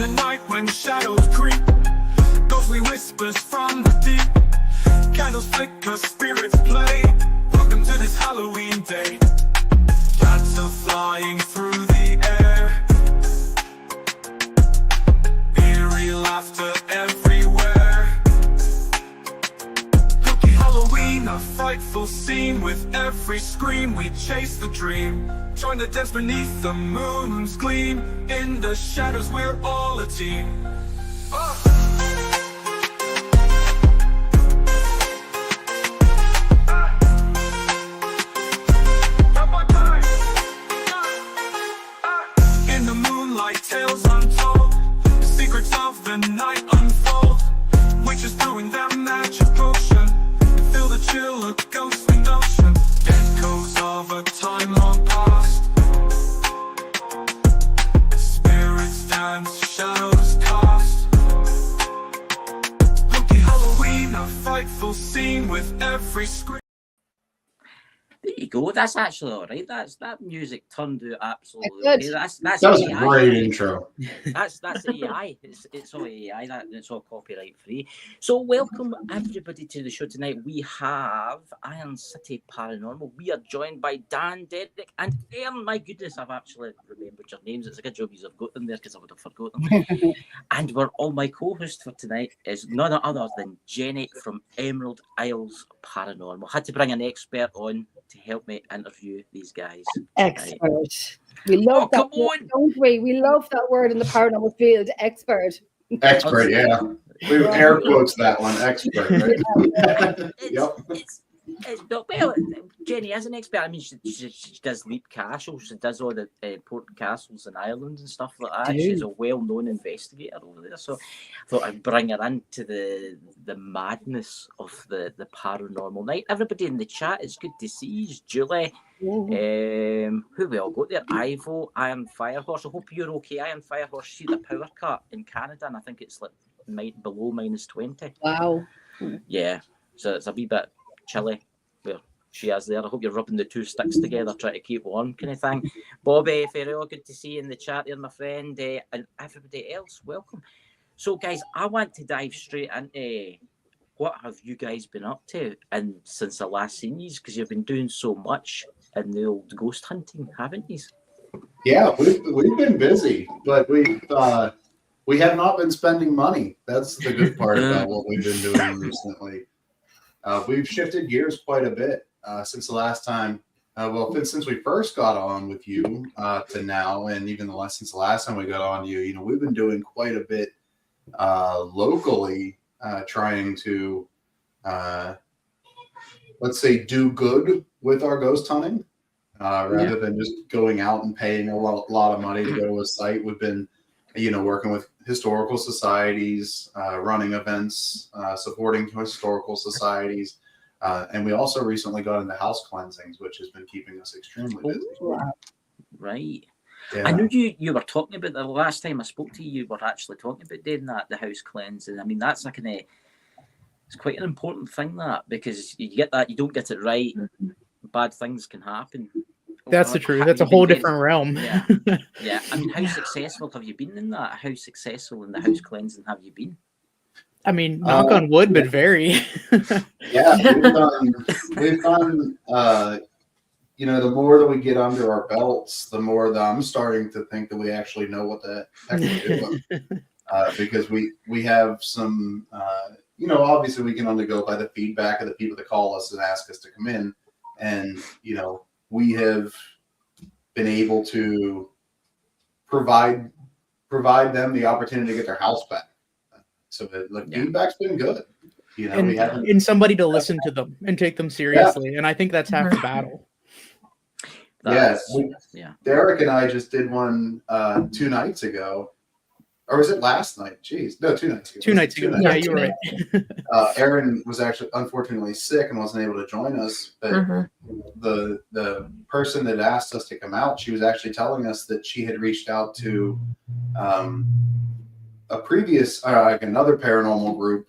the night when shadows creep, ghostly whispers from the deep, candles flicker, spirits play. Welcome to this Halloween day. Cats are flying through the air, eerie laughter everywhere. Spooky Halloween, a frightful scene. With every scream we chase the dream. Join the dance beneath the moon's gleam. In the shadows we're all a team. In the moonlight, tales untold, the secrets of the night unfold. Witches brewing their magic potion, feel the chill of ghostly notion. Echoes of a time long past, spirits dance, shadows cast. Spooky Halloween, a frightful scene. With every scream. There you go. That's actually all right. That music turned out absolutely Good. okay. That's That was a AI. great intro. That's AI. It's all AI. It's all copyright free. So welcome everybody to the show tonight. We have Iron City Paranormal. We are joined by Dan, Derek, and Aaron. My goodness, I've actually remembered your names. It's a good job you've got them there because I would have forgotten them. And my co-host for tonight is none other than Jenny from Emerald Isles Paranormal. Had to bring an expert on to help me interview these guys. Expert. We love that come word, on. don't we? We love that word in the paranormal field, expert. Expert, yeah. We air quotes that one, expert, right? It's not, well, Jenny is an expert. I mean, she does Leap Castle. She does all the important castles in Ireland and stuff like that. She's a well-known investigator over there. So I thought I'd bring her into the madness of the paranormal night. Everybody in the chat, it's good to see you. Julie, who we all got there? Ivo, Iron Firehorse. I hope you're okay. Iron Firehorse, see the power cut in Canada, and I think it's like below -20. Wow. Yeah, so it's a wee bit chilly where she is there. I hope you're rubbing the two sticks together, trying to keep warm, kind of thing. Bobby Ferrell, good to see you in the chat there, my friend, and everybody else, welcome. So, guys, I want to dive straight into what have you guys been up to and since I last seen you, because you've been doing so much in the old ghost hunting, haven't you? Yeah, we've been busy, but we have not been spending money. That's the good part about what we've been doing recently. We've shifted gears quite a bit since the last time. Since we first got on with you to now, and even since the last time we got on you, we've been doing quite a bit locally, trying to, let's say, do good with our ghost hunting, rather than just going out and paying a lot of money to go to a site. We've been, working with historical societies, running events, supporting historical societies. And we also recently got into house cleansings, which has been keeping us extremely busy. Right. Yeah. I knew you were talking about the last time I spoke to you, you were actually talking about doing that, the house cleansing. I mean, that's it's quite an important thing, that, because you get that, you don't get it right, bad things can happen. That's the truth. That's a whole different realm. Yeah. Yeah. I mean, how successful have you been in that? How successful in the house cleansing have you been? I mean, knock on wood, but very. Yeah, we've done the more that we get under our belts, the more that I'm starting to think that we actually know what the heck we're doing. Because we have some, obviously we can only go by the feedback of the people that call us and ask us to come in. And, we have been able to provide them the opportunity to get their house back. So the feedback's been good. And somebody to listen to them and take them seriously. Yeah. And I think that's half the battle. Derek and I just did one 2 nights ago. Or was it last night? Jeez. No, 2 nights ago. 2 nights ago. Yeah, you were right. Aaron was actually unfortunately sick and wasn't able to join us. But the person that asked us to come out, she was actually telling us that she had reached out to a previous, another paranormal group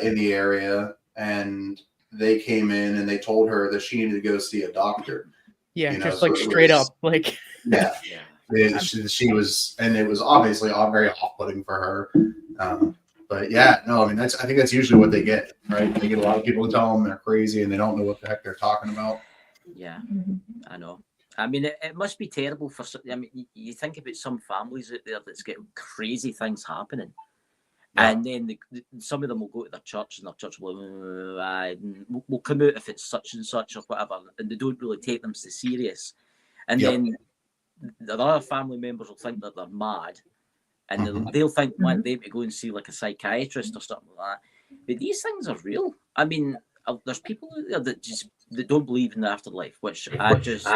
in the area, and they came in and they told her that she needed to go see a doctor. Yeah, just like straight up, like. Yeah. she was, and it was obviously all very off-putting for her. But yeah, no, I mean, I think that's usually what they get, right? They get a lot of people to tell them they're crazy and they don't know what the heck they're talking about. Yeah, I know. I mean, it must be terrible for. I mean, you think about some families out there that's getting crazy things happening, Yeah. and then some of them will go to their church, and their church will will come out if it's such and such or whatever, and they don't really take them so serious. And Yep. then the other family members will think that they're mad, and Mhm. they'll think want them to go and see like a psychiatrist or something like that. But these things are real. I mean, there's people out there that don't believe in the afterlife, which I just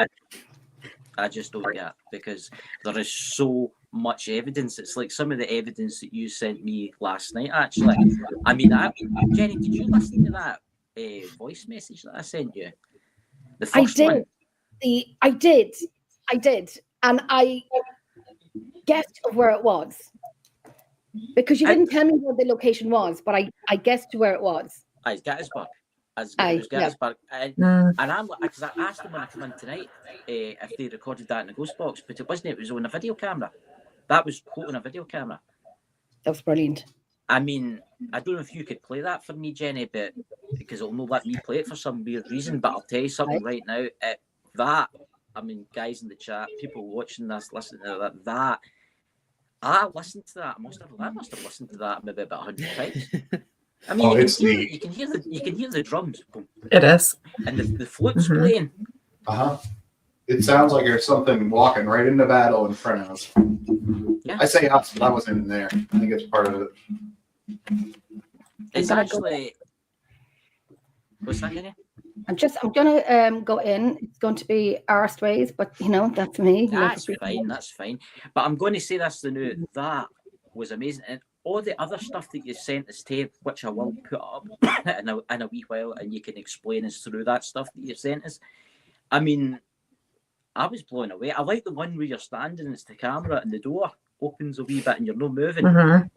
don't get, because there is so much evidence. It's like some of the evidence that you sent me last night, actually. I mean, Jenny, did you listen to that voice message that I sent you? The first one? I did. And I guessed where it was. Because you didn't tell me what the location was, but I guessed where it was. It's Gettysburg. It Aye, was Gettysburg. And I'm because I asked them when I come in tonight if they recorded that in the ghost box, but it wasn't. It was on a video camera. That was caught on a video camera. That was brilliant. I mean, I don't know if you could play that for me, Jenny, but because it'll not let me play it for some weird reason. But I'll tell you something right now. I mean, guys in the chat, people watching this, listening to that. I listened to that. I must have listened to that maybe about 100 times. I mean, you can hear the drums. Boom. It is. And the flute's playing. It sounds like there's something walking right into battle in front of us. Yeah. I say us, but I wasn't in there. I think it's part of it. It's actually. What's that, Jenny? I'm gonna go in. It's going to be arseways, but that's me. That's fine. But I'm going to say this the that was amazing, and all the other stuff that you sent us, tape, which I will put up in a wee while, and you can explain us through that stuff that you sent us. I mean, I was blown away. I like the one where you're standing, it's the camera, and the door opens a wee bit, and you're not moving, and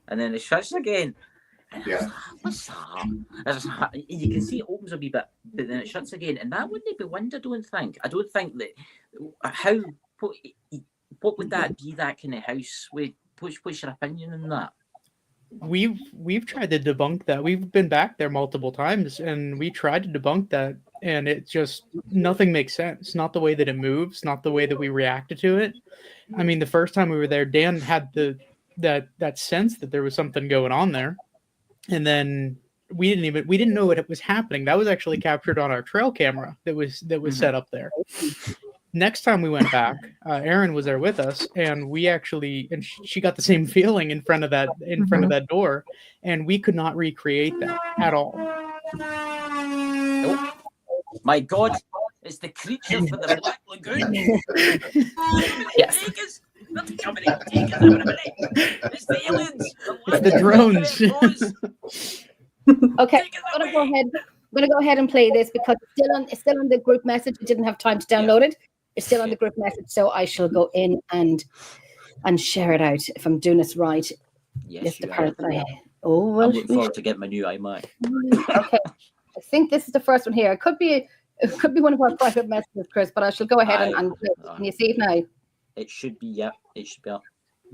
then it shuts again. And I was like, what's that? You can see it opens a wee bit, but then it shuts again. And that wouldn't be wind, I don't think. I don't think that. What would that be, that kind of house? What's your opinion on that? We've tried to debunk that. We've been back there multiple times, and we tried to debunk that, and it just, nothing makes sense. Not the way that it moves, not the way that we reacted to it. I mean, the first time we were there, Dan had that sense that there was something going on there. And then we didn't know what was happening. That was actually captured on our trail camera that was set up there. Next time we went back, Erin was there with us, and she got the same feeling in front of that door, and we could not recreate that at all. Oh, my God, it's the creature for the Black Lagoon. Yes. It's the aliens. It's the drones. Okay, I'm gonna go ahead and play this because it's still on the group message. I didn't have time to download it. It's still on the group message, so I shall go in and share it out if I'm doing this right. Yes, the part that I'm looking forward to get my new iMac. Okay, I think this is the first one here. It could be one of our private messages, Chris, but I shall go ahead and can you see it now? It should be, yeah. It should be up.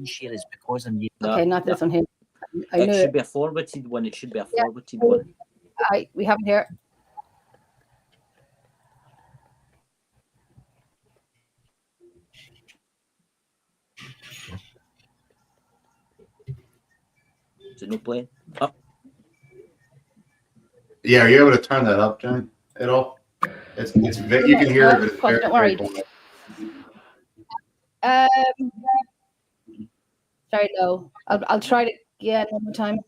Share is because I'm okay, not this one here. It should be a forwarded one. It should be a forwarded one. We have it here. Is it no playing? Up. Yeah, are you able to turn that up, Jen, at all? It's you can hear it, but it's very, don't worry. very quiet. Very low. I'll try it again one more time.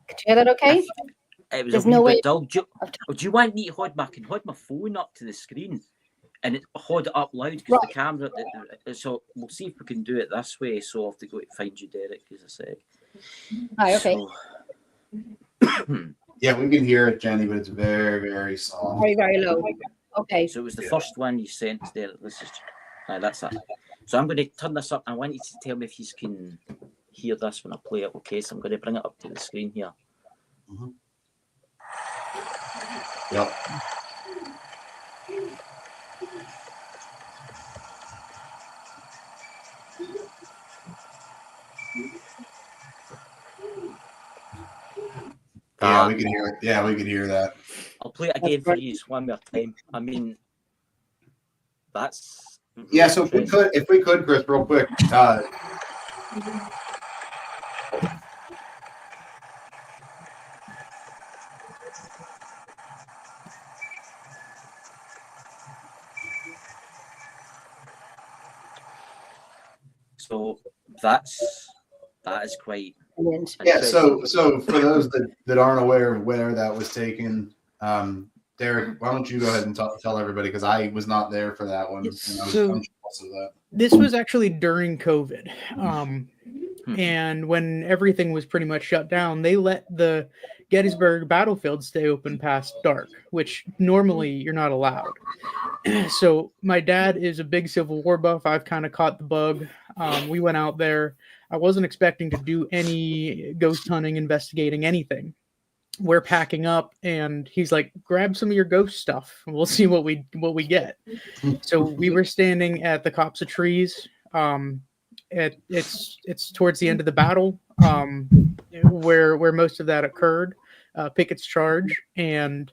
Could you hear that okay? It was There's a wee no bit way. dull. Do you want me to hold my phone up to the screen and hold it up loud because the camera? So we'll see if we can do it this way. So I'll have to go to find you, Derek, as I said. Hi, okay. Yeah, we can hear it, Jenny, but it's very, very soft. Very, very low. Okay. So it was the first one you sent us there. That's it. So I'm going to turn this up. I want you to tell me if you can hear this when I play it. Okay, so I'm going to bring it up to the screen here. Mm-hmm. Yep. Yeah, we could hear it. Yeah, we could hear that. I'll play it again for you one more time. I mean, that's yeah. So if we could, Chris, real quick. So that is quite. Yeah. So for those that aren't aware of where that was taken, Derek, why don't you go ahead and tell everybody, because I was not there for that one. So this was actually during COVID. And when everything was pretty much shut down, they let the Gettysburg battlefield stay open past dark, which normally you're not allowed. So my dad is a big Civil War buff. I've kind of caught the bug. We went out there. I wasn't expecting to do any ghost hunting, investigating, anything. We're packing up, and he's like, grab some of your ghost stuff, and we'll see what we get. So we were standing at the copse of trees. It's towards the end of the battle, where most of that occurred, Pickett's Charge, and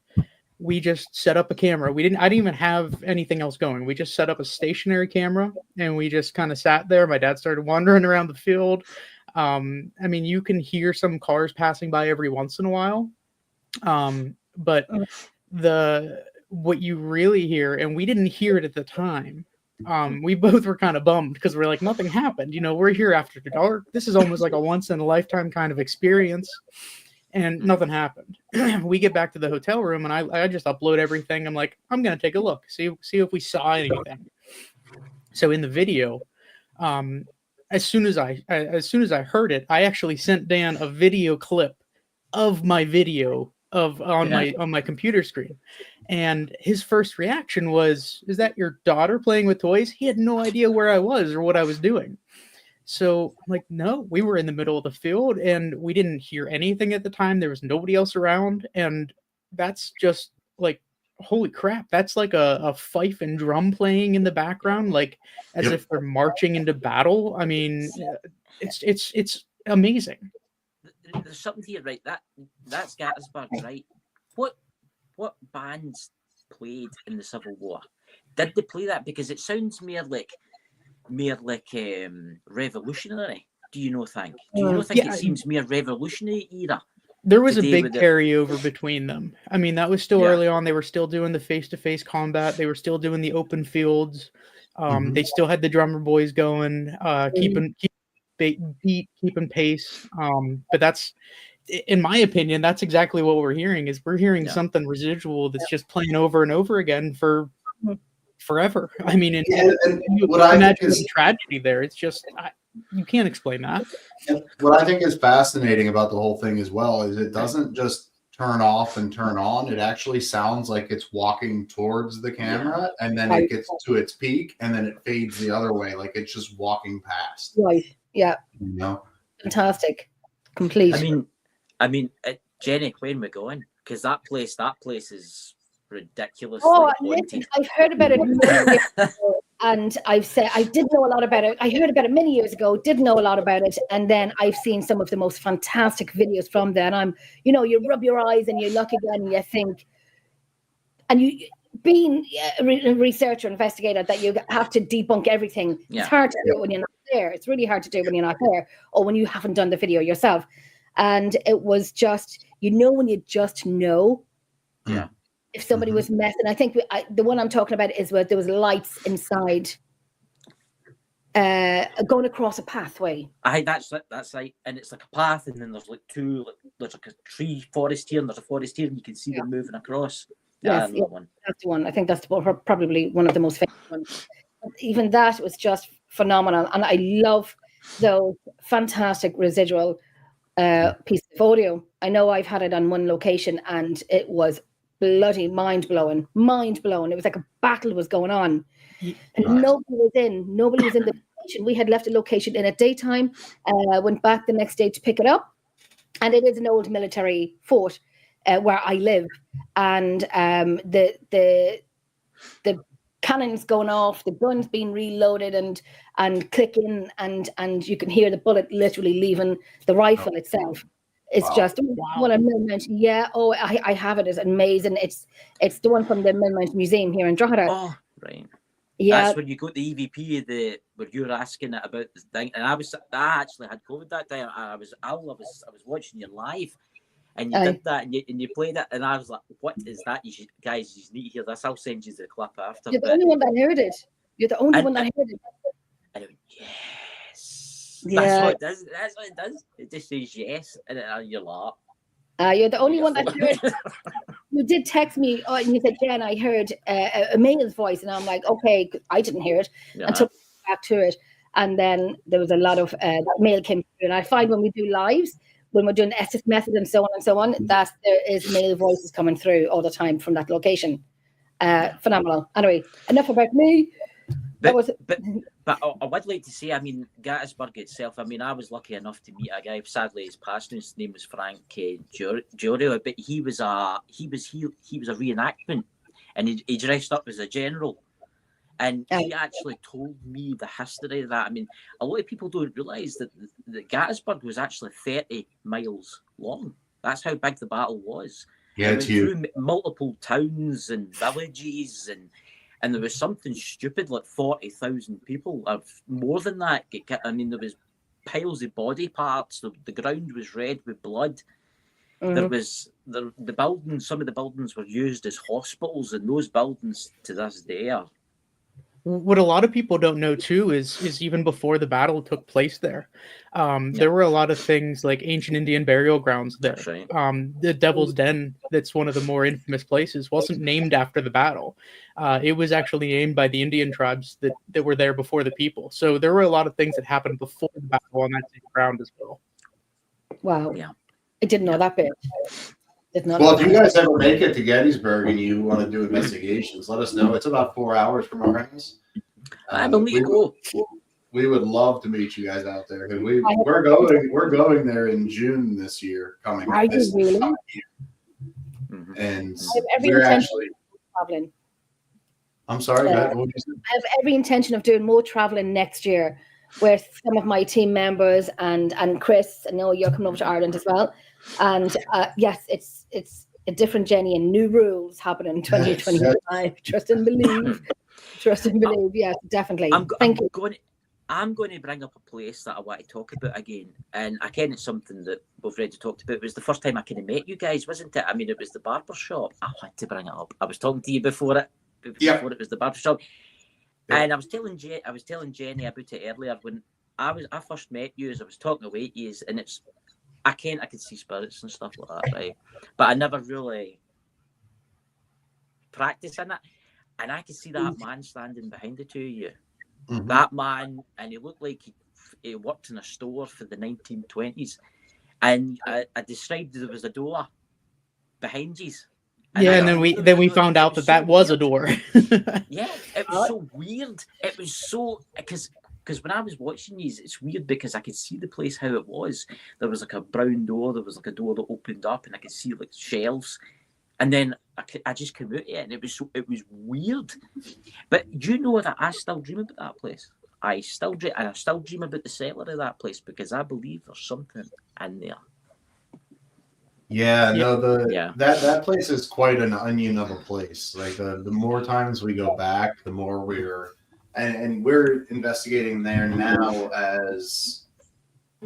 we just set up a camera. I didn't even have anything else going. We just set up a stationary camera, and we just kind of sat there. My dad started wandering around the field. I mean, you can hear some cars passing by every once in a while, but what you really hear, and we didn't hear it at the time. We both were kind of bummed because we're like, nothing happened. We're here after dark. This is almost like a once in a lifetime kind of experience, and nothing happened. We get back to the hotel room, and I just upload everything. I'm like, I'm gonna take a look, see if we saw anything. So in the video, as soon as I heard it, I actually sent Dan a video clip of my video on my computer screen. And his first reaction was, is that your daughter playing with toys? He had no idea where I was or what I was doing. So I'm like, no, we were in the middle of the field and we didn't hear anything at the time. There was nobody else around. And that's just like, holy crap. That's like a fife and drum playing in the background, like as if they're marching into battle. I mean, it's amazing. There's something here, right? That's Gettysburg, right? What bands played in the Civil War? Did they play that? Because it sounds more like revolutionary. Do you not think? It seems more revolutionary era? There was a big carryover between them. I mean, that was still early on. They were still doing the face-to-face combat. They were still doing the open fields. They still had the drummer boys going, keeping pace. But that's, in my opinion, that's exactly what we're hearing. Is we're hearing something residual that's just playing over and over again for forever. I mean, and you imagine the tragedy there. It's just you can't explain that. What I think is fascinating about the whole thing as well is it doesn't just turn off and turn on. It actually sounds like it's walking towards the camera, and then it gets to its peak, and then it fades the other way, like it's just walking past. Right. Yeah. Fantastic. Complete. I mean, Jenny, when we're going, because that place is ridiculous. Listen, I've heard about it and I've said I didn't know a lot about it. I heard about it many years ago, didn't know a lot about it, and then I've seen some of the most fantastic videos from there. And I'm, you rub your eyes and you look again and you think, and you being a researcher, investigator, that you have to debunk everything. It's hard to do it when you're not there. It's really hard to do when you're not there, or when you haven't done the video yourself. And it was just, when you just know. Yeah. If somebody was messing, I think the one I'm talking about is where there was lights inside, going across a pathway. That's like, and it's like a path, and then there's like there's like a tree forest here, and there's a forest here, and you can see them moving across. Yes, that's the one. I think that's probably one of the most famous ones. Even that was just phenomenal, and I love those fantastic residual pieces of audio. I know I've had it on one location, and it was bloody mind blowing. It was like a battle was going on, and nobody was in. Nobody was in the location. We had left the location in at daytime. Went back the next day to pick it up, and it is an old military fort where I live, and the cannons going off, the guns being reloaded and clicking, and you can hear the bullet literally leaving the rifle itself. It's just one of Millmount. Yeah. Oh, I have it. It's amazing. It's the one from the Millmount Museum here in Drogheda. Oh, right. Yeah. That's when you got the EVP, where you were asking it about the thing, and I actually had COVID that day. I was ill. I was watching you live, and you did that, and you played it, and I was like, "What is that? Guys, you need to hear this. I'll send you the clip after." You're the only one that heard it. You're the only one that heard it. I went, yes. Yeah. That's what it does. That's what it does. It just says yes, and you're like, you're the only one that heard it. You did text me, and you said, "Jen, I heard a male's voice," and I'm like, "Okay, I didn't hear it," and took back to it. And then there was a lot of that male came through. And I find when we do lives, when we're doing the SS method and so on, that there is male voices coming through all the time from that location. Phenomenal. Anyway, enough about me. But I would like to say, I mean, Gettysburg itself. I mean, I was lucky enough to meet a guy. Sadly, his passed. His name was Frank Giorgio, but he was a reenactment, and he dressed up as a general, and he actually told me the history of that. I mean, a lot of people don't realise that Gettysburg was actually 30 miles long. That's how big the battle was. Yeah, it's huge. Through multiple towns and villages and there was something stupid like 40,000 people, or more than that. I mean, there was piles of body parts. The ground was red with blood. Mm-hmm. There was the buildings. Some of the buildings were used as hospitals, and those buildings to this day are. What a lot of people don't know too is even before the battle took place there, there were a lot of things like ancient Indian burial grounds there. That's right. The Devil's Den, that's one of the more infamous places, wasn't named after the battle. It was actually named by the Indian tribes that were there before the people. So there were a lot of things that happened before the battle on that same ground as well. Wow. Yeah. I didn't know that bit. Well, if you guys ever make it to Gettysburg and you want to do investigations, let us know. It's about 4 hours from our house. We would love to meet you guys out there. We're going there in June this year. Are you really? Mm-hmm. And we're actually traveling. I'm sorry. What did you say? I have every intention of doing more traveling next year with some of my team members and Chris. I know you're coming over to Ireland as well. And yes, it's a different Jenny and new rules happening in 2025. Yes. Trust and believe. Yes, definitely. I'm going to bring up a place that I want to talk about again. And again, it's something that we've already talked about. It was the first time I kind of met you guys, wasn't it? I mean, it was the barber shop. I had to bring it up. I was talking to you before it was the barber shop. Yeah. And I was telling Jenny about it earlier when I first met you. As I was talking away to you, and I could see spirits and stuff like that, right? But I never really practiced in it. And I could see that man standing behind the two of you. Mm-hmm. That man, and he looked like he worked in a store for the 1920s. And I described there was a door behind you. And then we found out that was a door. Yeah, it was so weird. It was so because when I was watching these, it's weird because I could see the place how it was. There was like a brown door. There was like a door that opened up, and I could see like shelves. And then I just came out of it, and it was weird. But you know that I still dream about that place. I still dream about the cellar of that place because I believe there's something in there. Yeah, that place is quite an onion of a place. Like the more times we go back, the more we're investigating there now as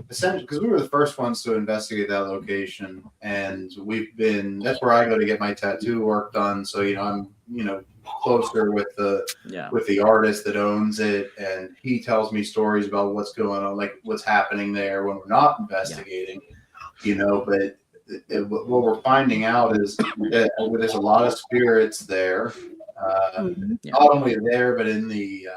essentially because we were the first ones to investigate that location, and that's where I go to get my tattoo work done. So I'm closer with the artist that owns it, and he tells me stories about what's going on, like what's happening there when we're not investigating. But what we're finding out is that there's a lot of spirits there, not only there but in the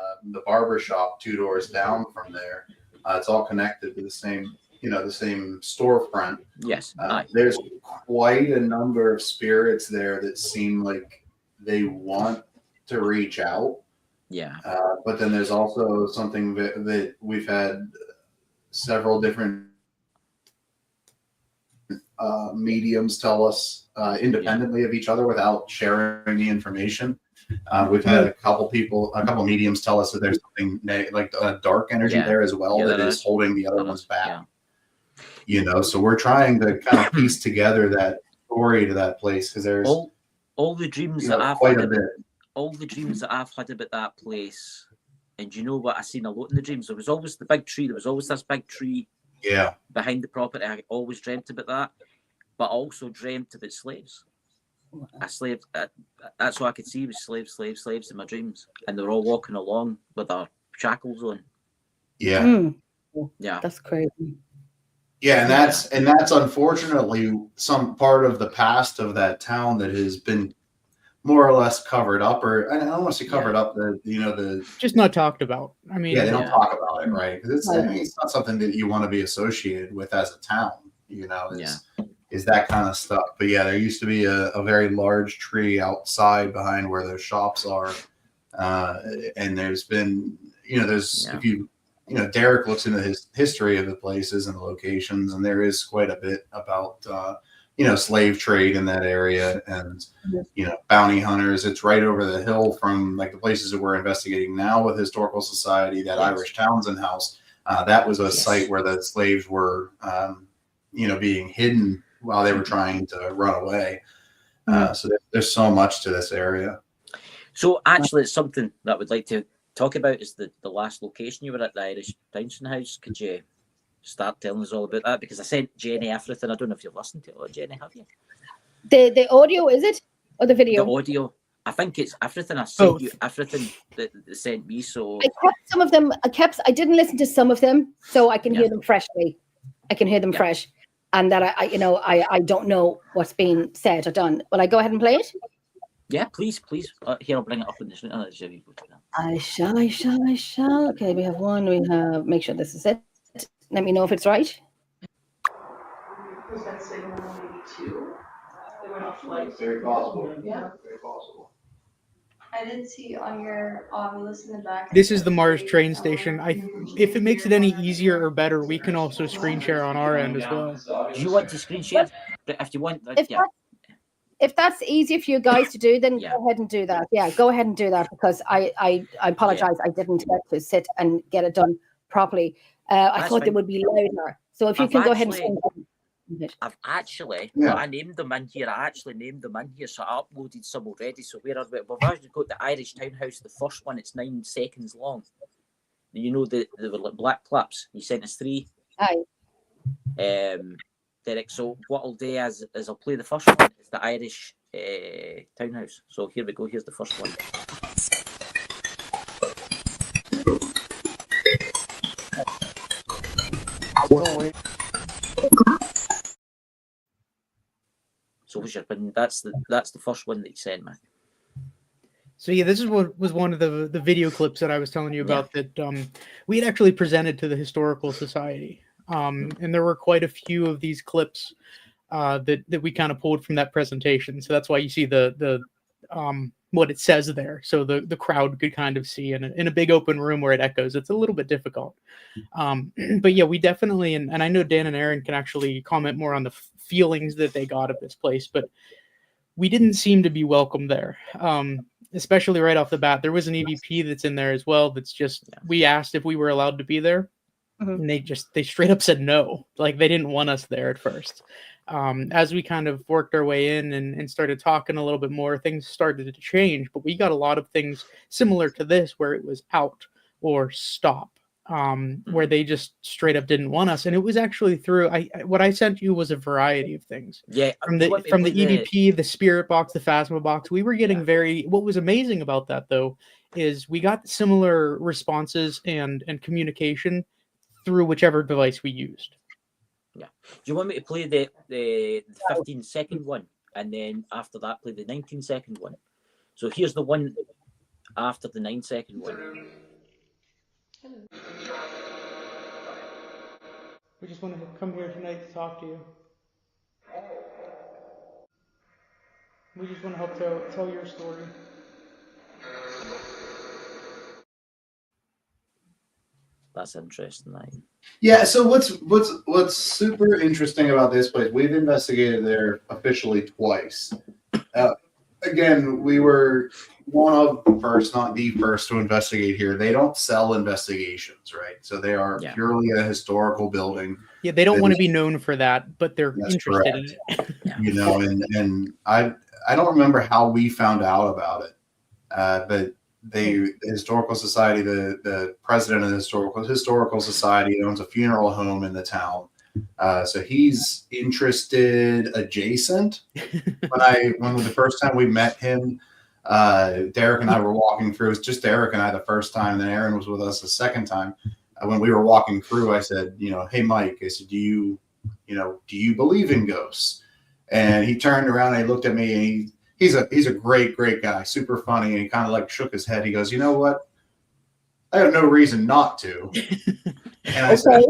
barber shop 2 doors down from there. It's all connected to the same storefront. Yes. There's quite a number of spirits there that seem like they want to reach out, Yeah. But then there's also something that we've had several different mediums tell us independently of each other without sharing the information. We've had a couple mediums tell us that there's something like a dark energy there as well that is holding the other ones back. Yeah. So we're trying to kind of piece together that story to that place because there's all the dreams that I've quite had a bit. All the dreams that I've had about that place, and you know what? I seen a lot in the dreams. There was always the big tree. There was always this big tree. Yeah. Behind the property, I always dreamt about that, but I also dreamt about slaves. That's what I could see was slaves in my dreams, and they're all walking along with their shackles on. Yeah. Yeah. That's crazy. Yeah, and that's unfortunately some part of the past of that town that has been more or less covered up, or I don't want to say covered up. The just not talked about. I mean, they don't talk about it, right? Because it's not something that you want to be associated with as a town. Is that kind of stuff. But yeah, there used to be a very large tree outside behind where those shops are, and there's been if you Derek looks into his history of the places and the locations, and there is quite a bit about slave trade in that area and bounty hunters. It's right over the hill from like the places that we're investigating now with Historical Society, that Irish Townsend house. That was a site where the slaves were being hidden while they were trying to run away. So there's so much to this area. So actually, it's something that I would like to talk about is the last location you were at, the Irish Townsend house. Could you start telling us all about that? Because I sent Jenny everything. I don't know if you've listened to it, Jenny, have you? The audio, is it? Or the video? The audio. I think it's everything. I sent you everything that they sent me. So I kept some of them. I didn't listen to some of them, so I can hear them freshly. I can hear them fresh. And that I don't know what's being said or done. Will I go ahead and play it? Yeah, please. Here, I'll bring it up in this. I shall. Okay, we have one. We have. Make sure this is it. Let me know if it's right. Was that signal maybe two? They went off light. Very possible. Yeah. Very possible. I did see on your list in the back. This is the Mars train station. If it makes it any easier or better, we can also screen share on our end as well. Do you want to screen share? If you want, If that's easy for you guys to do, then go ahead and do that. Yeah, go ahead and do that because I apologize. I didn't get to sit and get it done properly. I thought they would be louder. So if you can go ahead and screen I've actually, I named them in here. I actually named them in here, so I uploaded some already. So where are we? We've actually got the Irish Townhouse, the first one. It's 9 seconds long. You know they were like black clips. You sent us 3. Aye. Derek. So what I'll do is I'll play the first one. It's the Irish Townhouse. So here we go. Here's the first one. So that's the first one that you sent me. So yeah, this is what was one of the video clips that I was telling you about that we had actually presented to the Historical Society, and there were quite a few of these clips that we kind of pulled from that presentation. So that's why you see the what it says there. So the crowd could kind of see in a big open room where it echoes. It's a little bit difficult, but yeah, we definitely and I know Dan and Aaron can actually comment more on the feelings that they got of this place, but we didn't seem to be welcome there. Especially right off the bat. There was an EVP that's in there as well. That's just, we asked if we were allowed to be there. And they straight up said no. Like they didn't want us there at first. As we kind of worked our way in and started talking a little bit more, things started to change, but we got a lot of things similar to this where it was out or stop. Where they just straight up didn't want us, and it was actually through what I sent you was a variety of things. Yeah, from the EVP, the spirit box, the Phasma box. We were getting What was amazing about that though is we got similar responses and communication through whichever device we used. Yeah. Do you want me to play the 15-second one, and then after that play the 19-second one? So here's the one after the 9-second one. We just want to come here tonight to talk to you. We just want to help tell your story. That's interesting. Right? Yeah. So what's super interesting about this place? We've investigated there officially twice. Again, we were one of the first, not the first, to investigate here. They don't sell investigations, right? So they are purely a historical building. Yeah, they don't want to be known for that, but they're interested in it. You know, and I don't remember how we found out about it, but the historical society, the president of the historical society owns a funeral home in the town. So he's interested adjacent. When the first time we met him, Derek and I were walking through. It was just Derek and I the first time, and then Aaron was with us the second time. When we were walking through, I said, hey Mike, I said, do you believe in ghosts? And he turned around and he looked at me, and he's a great guy, super funny, and he kind of like shook his head. He goes, you know what? I have no reason not to. And I said,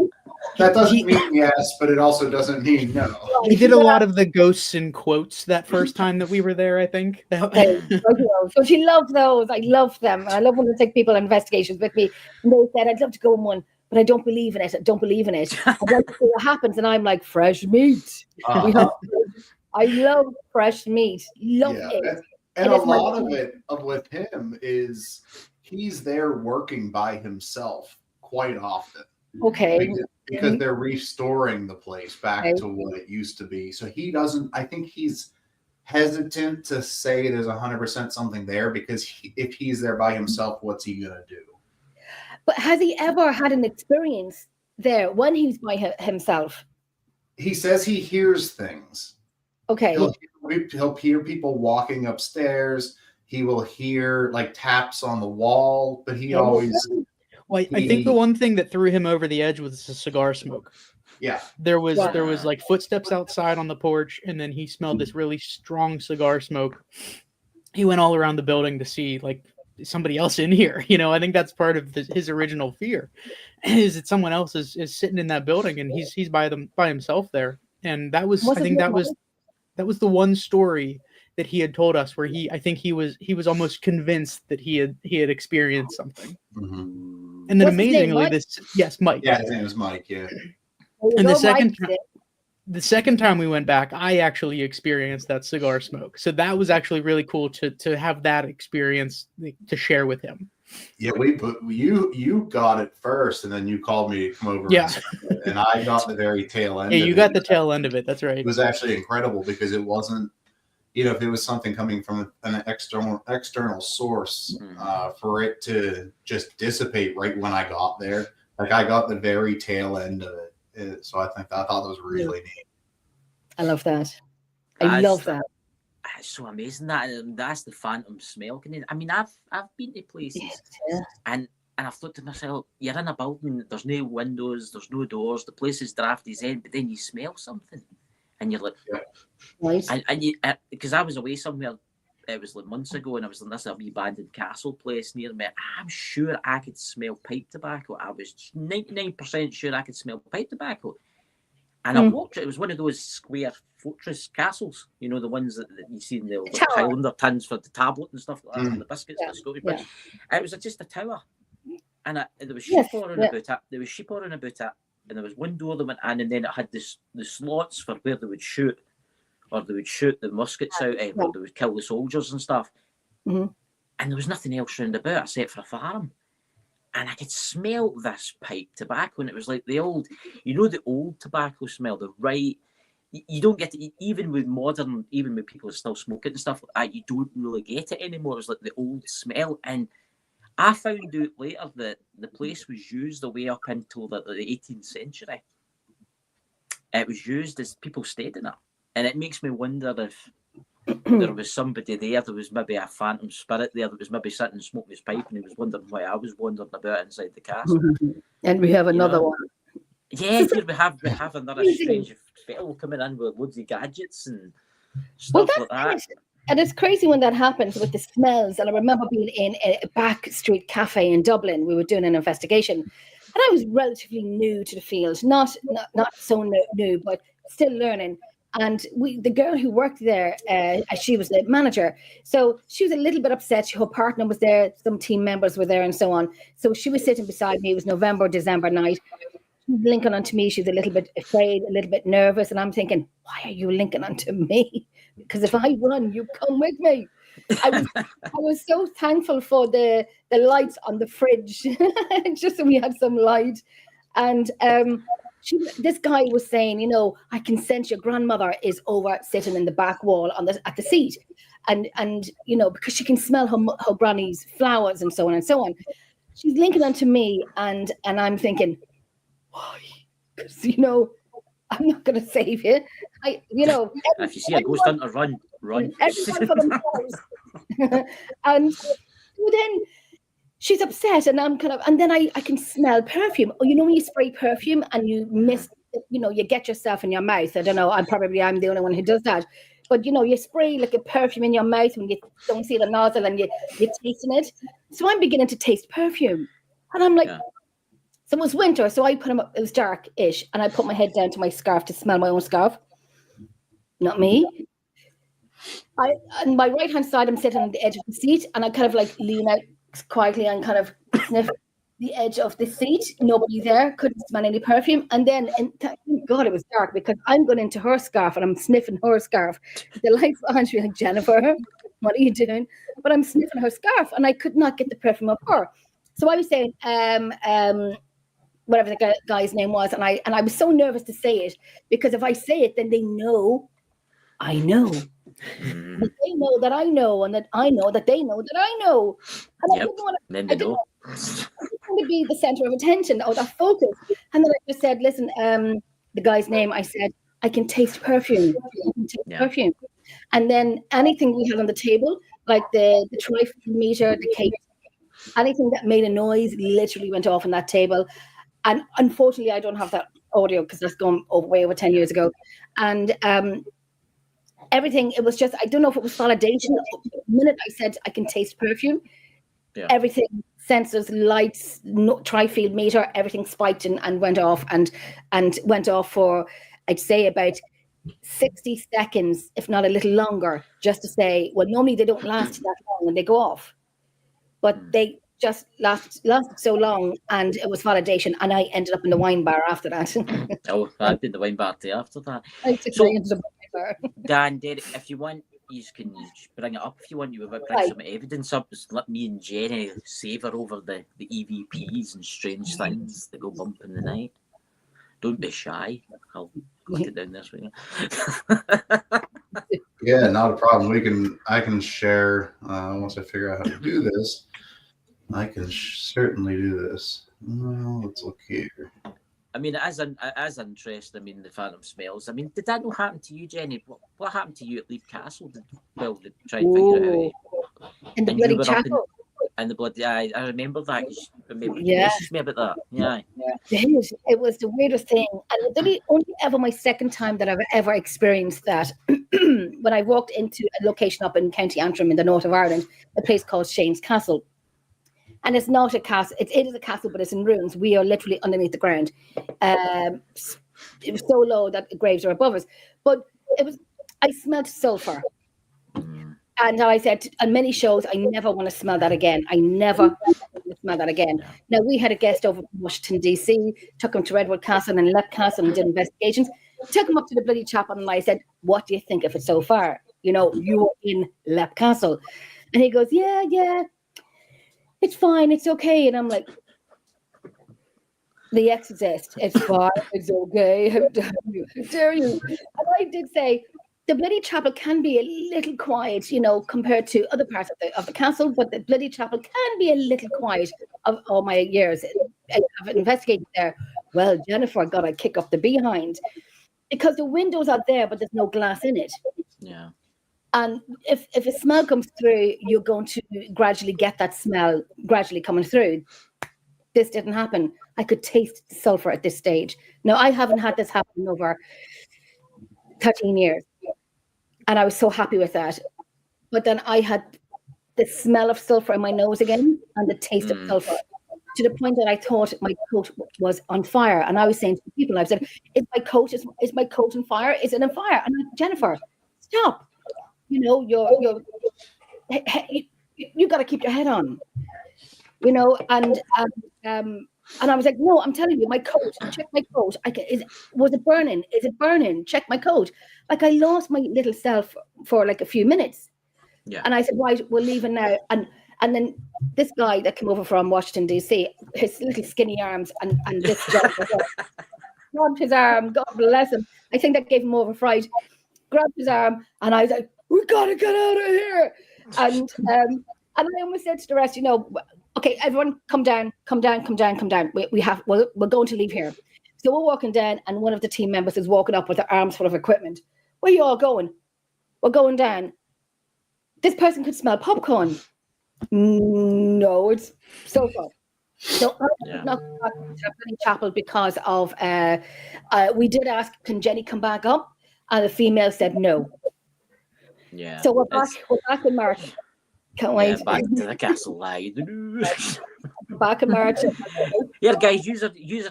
that doesn't mean yes, but it also doesn't mean no. He did a lot of the ghosts in quotes that first time that we were there, I think. So she loved those. I love them. I love when they take people on investigations with me. And they said, I'd love to go on one, but I don't believe in it. I don't believe in it. I'd like to see what happens. And I'm like, fresh meat. I love fresh meat. Love it. And a lot of it with him is he's there working by himself quite often. Okay. Because they're restoring the place back to what it used to be. So I think he's hesitant to say there's 100% something there, because if he's there by himself, what's he going to do? But has he ever had an experience there when he's by himself? He says he hears things. Okay. He'll hear people walking upstairs. He will hear like taps on the wall, but he always... Well, I think the one thing that threw him over the edge was the cigar smoke. Yeah. There was like footsteps outside on the porch, and then he smelled this really strong cigar smoke. He went all around the building to see like somebody else in here. I think that's part of his original fear, is that someone else is sitting in that building, and he's by himself there. And that was that was the one story that he had told us where I think he was almost convinced that he had experienced something. Mm-hmm. And then amazingly, Mike. Yeah, his name is Mike. Yeah. And the second time we went back, I actually experienced that cigar smoke. So that was actually really cool to have that experience to share with him. Yeah, you got it first, and then you called me to come over. Yeah. And I got the very tail end. Yeah, you got the tail end of it. That's right. It was actually incredible because it wasn't, if it was something coming from an external source, for it to just dissipate right when I got there. Like I got the very tail end of it. So I thought that was really neat. I love that. I love that. It's so amazing that's the phantom smell. I mean, I've been to places and I've thought to myself, you're in a building, there's no windows, there's no doors, the place is drafty as end, but then you smell something. And you're like, and you, because I was away somewhere, it was like months ago, and I was in this wee abandoned castle place near me. I'm sure I could smell pipe tobacco. I was 99% sure I could smell pipe tobacco. And I walked it. It was one of those square fortress castles, the ones that you see in the Highlander tins for the tablet and stuff like that, and the biscuits, the Scottish biscuits. It was just a tower, and there was sheep pouring about it. There was sheep pouring about it. And there was one door that went in, and then it had the slots for where they would shoot, or they would shoot the muskets out, or they would kill the soldiers and stuff. Mm-hmm. And there was nothing else round about except for a farm. And I could smell this pipe tobacco, and it was like the old, the old tobacco smell, the right. You don't get it, even with people still smoking and stuff like that, you don't really get it anymore. It was like the old smell. And I found out later that the place was used the way up until the 18th century. It was used as people stayed in it. And it makes me wonder if there was somebody there was maybe a phantom spirit there that was maybe sitting and smoking his pipe, and he was wondering why I was wandering about inside the castle. And we have another one. Yeah, we have another strange fellow coming in with loads of gadgets and stuff like that. And it's crazy when that happens with the smells. And I remember being in a back street cafe in Dublin. We were doing an investigation, and I was relatively new to the field, not so new, but still learning. And the girl who worked there, she was the manager. So she was a little bit upset. Her partner was there, some team members were there and so on. So she was sitting beside me. It was November, December night. She was linking onto me. She was a little bit afraid, a little bit nervous. And I'm thinking, why are you linking onto me? Because if I run, you come with me. I was so thankful for the lights on the fridge, just so we had some light. And this guy was saying, I can sense your grandmother is over sitting in the back wall at the seat, and because she can smell her granny's flowers and so on and so on. She's linking onto me, and I'm thinking, why? Because I'm not going to save you. If you see a ghost hunter, run. Everyone for themselves. And then she's upset, and I'm and then I can smell perfume. When you spray perfume and you miss, you get yourself in your mouth. I don't know. I'm the only one who does that. But you spray like a perfume in your mouth when you don't see the nozzle and you're tasting it. So I'm beginning to taste perfume, and I'm like, so it was winter, so I put him up. It was dark-ish, and I put my head down to my scarf to smell my own scarf. Not me. On my right-hand side, I'm sitting on the edge of the seat, and I kind of like lean out quietly and kind of sniff the edge of the seat. Nobody there, couldn't smell any perfume. And then, thank God it was dark, because I'm going into her scarf and I'm sniffing her scarf. The lights were on, she was like, Jennifer, what are you doing? But I'm sniffing her scarf, and I could not get the perfume of her. So I was saying, whatever the guy's name was, and I was so nervous to say it, because if I say it, then they know I know. That they know that I know, and that I know that they know that I know. And I didn't want to be the center of attention or that focus. And then I just said, listen, the guy's name, I said, I can taste perfume. Perfume. And then anything we had on the table, like the tri-feed meter, the cake, anything that made a noise literally went off on that table. And unfortunately, I don't have that audio because that's gone way over 10 years ago. And everything, it was just, I don't know if it was validation. The minute I said I can taste perfume, everything, sensors, lights, tri-field meter, everything spiked and went off and went off for, I'd say, about 60 seconds, if not a little longer, just to say, well, normally they don't last that long when they go off. But they just lasted so long, and it was validation, and I ended up in the wine bar after that. I've been the wine bar too after that. Dan, Derek, if you want, you can bring it up if you want. You bring some evidence up. Just let me and Jenny savour over the EVPs and strange things that go bump in the night. Don't be shy. I'll click it down this way. Yeah, not a problem. I can share once I figure out how to do this. I can certainly do this. Let's look here. I mean, as interesting. I mean, the phantom smells. I mean, did that not happen to you, Jenny? What happened to you at Leap Castle? They try and figure it out. In the bloody chapel. And the bloody, I remember that. You messaged me about that. Yeah. It was the weirdest thing. And it's only ever my second time that I've ever experienced that. When I walked into a location up in County Antrim in the north of Ireland, a place called Shane's Castle. And it's not a castle. It is a castle, but it's in ruins. We are literally underneath the ground. It was so low that the graves are above us. But I smelled sulfur. And I said on many shows, I never want to smell that again. I never want to smell that again. Now, we had a guest over from Washington, D.C., took him to Redwood Castle and Leap Castle and did investigations. Took him up to the bloody chapel, and I said, what do you think of it so far? You're in Leap Castle. And he goes, yeah. It's fine, it's okay. And I'm like, The Exorcist, it's fine, it's okay. How dare you? And I did say, the bloody chapel can be a little quiet, compared to other parts of the castle, but the bloody chapel can be a little quiet of all my years. I've investigated there. Well, Jennifer got a kick up the behind because the windows are there, but there's no glass in it. Yeah. And if a smell comes through, you're going to gradually get that smell gradually coming through. This didn't happen. I could taste the sulfur at this stage. Now, I haven't had this happen in over 13 years. And I was so happy with that. But then I had the smell of sulfur in my nose again and the taste of sulfur. to the point that I thought my coat was on fire. And I was saying to people, I said, is my coat on fire? Is it on fire? And I'm, Jennifer, stop. You know, you got to keep your head on, you know, and I was like, no, I'm telling you, my coat, check my coat. Was it burning? Is it burning? Check my coat. Like I lost my little self for like a few minutes. Yeah. And I said, right, we're leaving now. And then this guy that came over from Washington, D.C., his little skinny arms and this guy grabbed his arm, God bless him. I think that gave him more of a fright. Grabbed his arm and I was like, we got to get out of here. And I almost said to the rest, you know, okay, everyone come down. We're going to leave here. So we're walking down and one of the team members is walking up with their arms full of equipment. Where are you all going? We're going down. This person could smell popcorn. No, it's so far. So I'm not going to chapel because of we did ask, can Jenny come back up? And the female said no. Yeah. So we're back in March. Can't wait. Yeah, back to the castle light. Back in March. Yeah, guys, you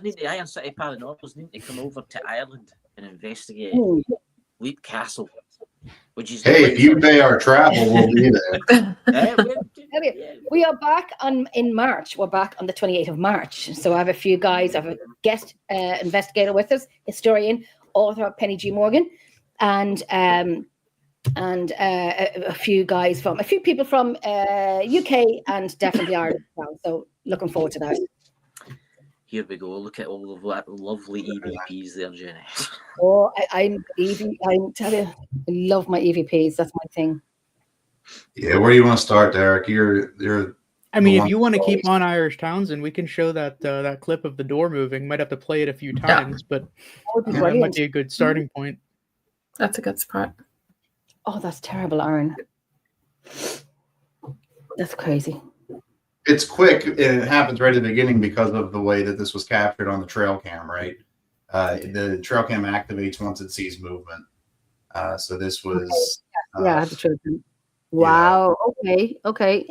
need the Iron City Paranormals need to come over to Ireland and investigate Leap Castle. Which is hey, if you pay our travel, we'll be there. We are back in March. We're back on the 28th of March. So I have a few guys. I have a guest investigator with us, historian, author Penny G. Morgan, and a few people from UK and definitely Ireland as well. So looking forward to that. Here we go. Look at all of that lovely EVPs there, Jenny. Oh, I'm tell you, I love my EVPs. That's my thing. Yeah, where do you want to start, Derek? You're. I mean, if you want to keep on Irish Towns, and we can show that clip of the door moving. Might have to play it a few times, but that might be a good starting point. That's a good spot. Oh, that's terrible, Aaron. That's crazy. It's quick and it happens right at the beginning because of the way that this was captured on the trail cam, right? The trail cam activates once it sees movement. So this was the trail cam. Wow. Okay.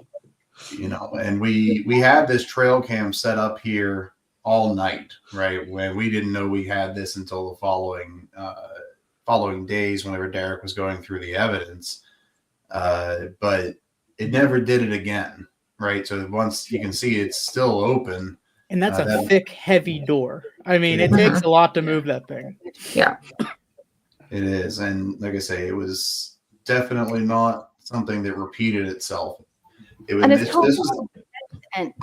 You know, and we had this trail cam set up here all night, right? When we didn't know we had this until the following days whenever Derek was going through the evidence. But it never did it again. Right, so once you can see it's still open, and that's a thick, heavy door. I mean, it takes a lot to move that thing. Yeah, it is, and like I say, it was definitely not something that repeated itself. It was. And this was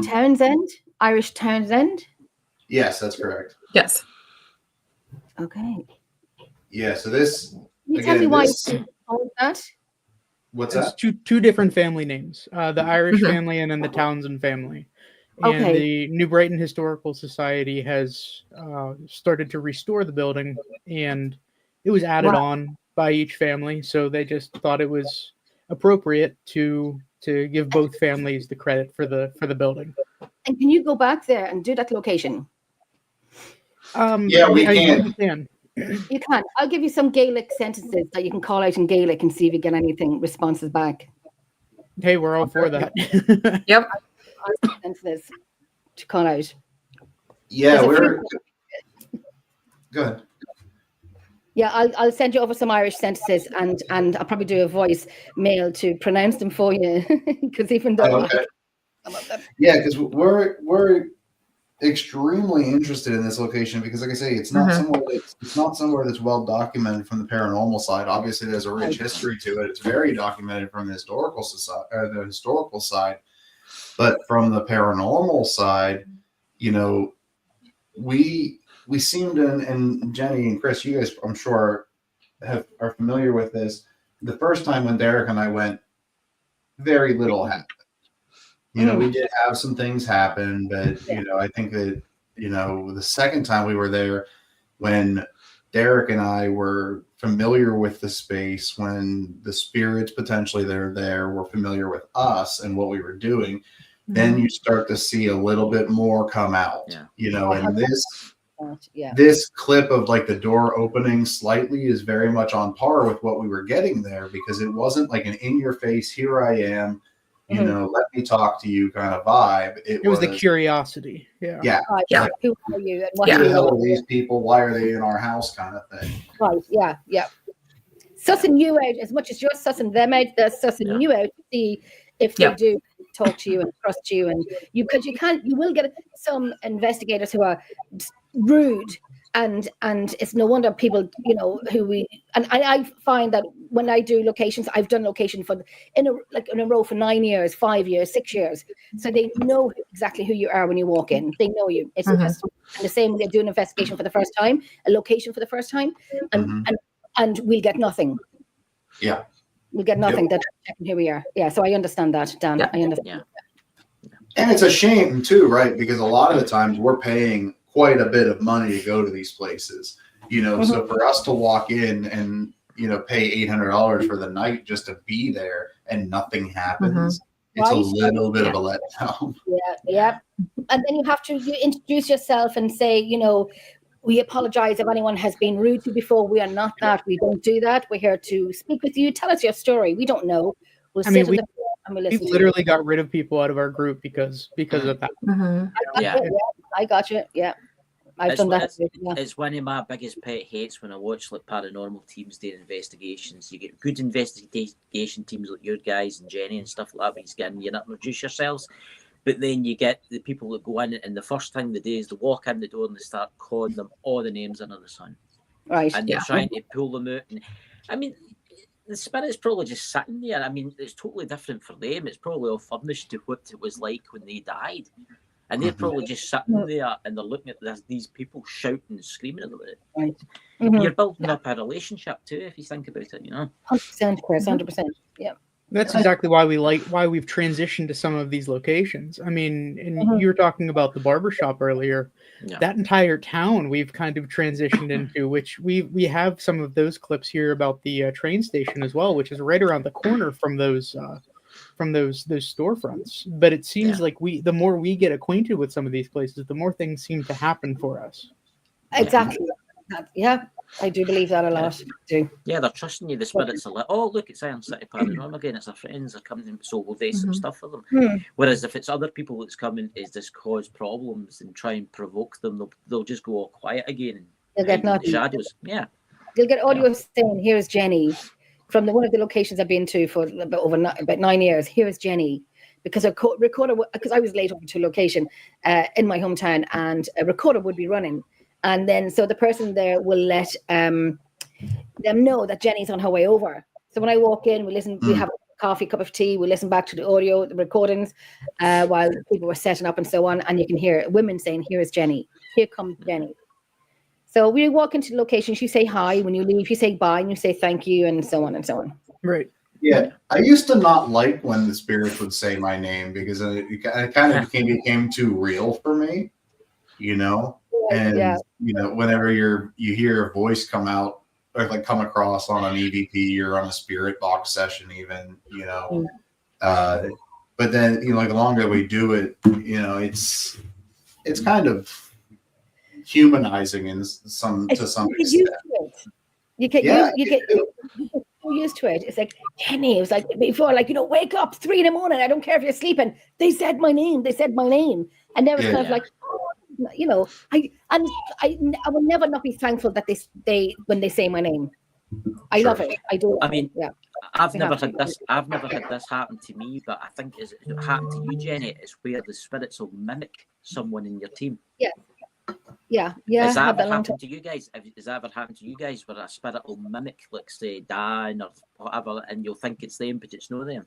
Townsend, Irish Townsend. Yes, that's correct. Yes. Okay. Yeah. So this. Can you tell me why you called that? What's It's that? two different family names, the Irish family and then the Townsend family. And the New Brighton Historical Society has started to restore the building, and it was added on by each family. So they just thought it was appropriate to give both families the credit for the building. And can you go back there and do that location? Yeah, we can. You can. I'll give you some Gaelic sentences that you can call out in Gaelic and see if you get anything responses back. Hey, we're all for that. Yep. Sentences to call out. Yeah, we're good. Yeah, I'll send you over some Irish sentences and I'll probably do a voice mail to pronounce them for you because even though yeah, because we're extremely interested in this location because, like I say, it's not somewhere that's well documented from the paranormal side. Obviously, there's a rich history to it. It's very documented from the historical side, but from the paranormal side, you know, we seemed to, and Jenny and Chris, you guys, I'm sure, are familiar with this. The first time when Derek and I went, very little happened. You know, we did have some things happen, but, you know, I think that, you know, the second time we were there, when Derek and I were familiar with the space, when the spirits potentially that are there were familiar with us and what we were doing, then you start to see a little bit more come out, you know, and this clip of like the door opening slightly is very much on par with what we were getting there because it wasn't like an in your face, here I am. you Mhm. know, let me talk to you kind of vibe. It was the curiosity. Yeah. yeah, Right. Yeah. Like, who are you and what Yeah. do who you the hell want? are these people? Why are they in our house kind of thing. Right. Yeah. Yeah. Sussing you out as much as you're sussing them out, they're sussing Yeah. you out to see if they Yeah. do talk to you and trust you. And because you will get some investigators who are rude, and it's no wonder people, you know, I find that when I do locations, I've done location in a row for 9 years, 5 years, 6 years, so they know exactly who you are when you walk in. They know you. It's Mhm. just and the same when they do an investigation for the first time, a location for the first time, and Mhm. and we'll get nothing. Yeah. We'll get nothing. That's checking who we are. Yeah, so I understand that, Dan. Yeah. I understand. Yeah. And it's a shame too, right? Because a lot of the times we're paying quite a bit of money to go to these places, you know. Mhm. So for us to walk in and, you know, pay $800 for the night just to be there and nothing happens, it's a Right. little bit of a letdown. Yeah. And then you introduce yourself and say, you know, we apologize if anyone has been rude to you before. We are not that. We don't do that. We're here to speak with you. Tell us your story. We don't know. We'll I sit mean, in the floor and we'll We listen to you. literally got rid of people out of our group because of that. Mhm. Yeah. I got you. Yeah. I've It's, done that. it's, Yeah. it's one of my biggest pet hates when I watch like paranormal teams doing investigations. You get good investigation teams like your guys and Jenny and stuff like that. But you not introduce yourselves, but then you get the people that go in, and the first thing they do is they walk in the door and they start calling them all the names under the sun, Right. and they're trying to pull them out. And I mean, the spirit's probably just sitting there. I mean, it's totally different for them. It's probably all furnished to what it was like when they died. And they're probably just sitting there and they're looking at these people shouting and screaming at them. Right. Mhm. You're building up a relationship too, if you think about it, you know. 100%, Chris. 100%. Yeah. That's exactly why we've transitioned to some of these locations. I mean, and you were talking about the barbershop earlier. Yeah. That entire town we've kind of transitioned into, which we have some of those clips here about the train station as well, which is right around the corner from those storefronts. But it seems like the more we get acquainted with some of these places, the more things seem to happen for us. Exactly. Yeah. I do believe that a lot. I do. Yeah, they're trusting you. The spirits are like, oh, look, it's Iron City Paranormal again. It's our friends are coming, so we'll do some stuff for them. Whereas if it's other people that's coming, is this cause problems and try and provoke them, they'll just go all quiet again They'll and get hide in the nothing. shadows. Yeah. You'll get audio saying, here's Jenny. From one of the locations I've been to for about 9 years, here's Jenny. Because a recorder, because I was late over to a location in my hometown, and a recorder would be running. And then, so the person there will let them know that Jenny's on her way over. So when I walk in, we listen, we have a coffee, cup of tea, we listen back to the audio, the recordings, while people were setting up and so on. And you can hear women saying, here's Jenny, here comes Jenny. So we walk into the location, you say hi. When you leave, you say bye, and you say thank you, and so on and so on. Right. Yeah, I used to not like when the spirits would say my name because it kind of became too real for me, you know. And you know, whenever you hear a voice come out or like come across on an EVP or on a spirit box session, even, you know. But then, you know, like the longer we do it, you know, it's kind of humanizing to some extent. You get used to it. It's like, Jenny, it was like before, like, you know, wake up 3 a.m. I don't care if you're sleeping. They said my name. And there was kind of like, you know, I will never not be thankful that they when they say my name. I love it. I do. I mean, yeah. I've never had this happen to me, but I think it happened to you, Jenny. It's where the spirits will mimic someone in your team. Yeah. Has that ever happened to you guys? Has that ever happened to you guys where a spirit will mimic, like, say, Dan or whatever, and you'll think it's them, but it's not them?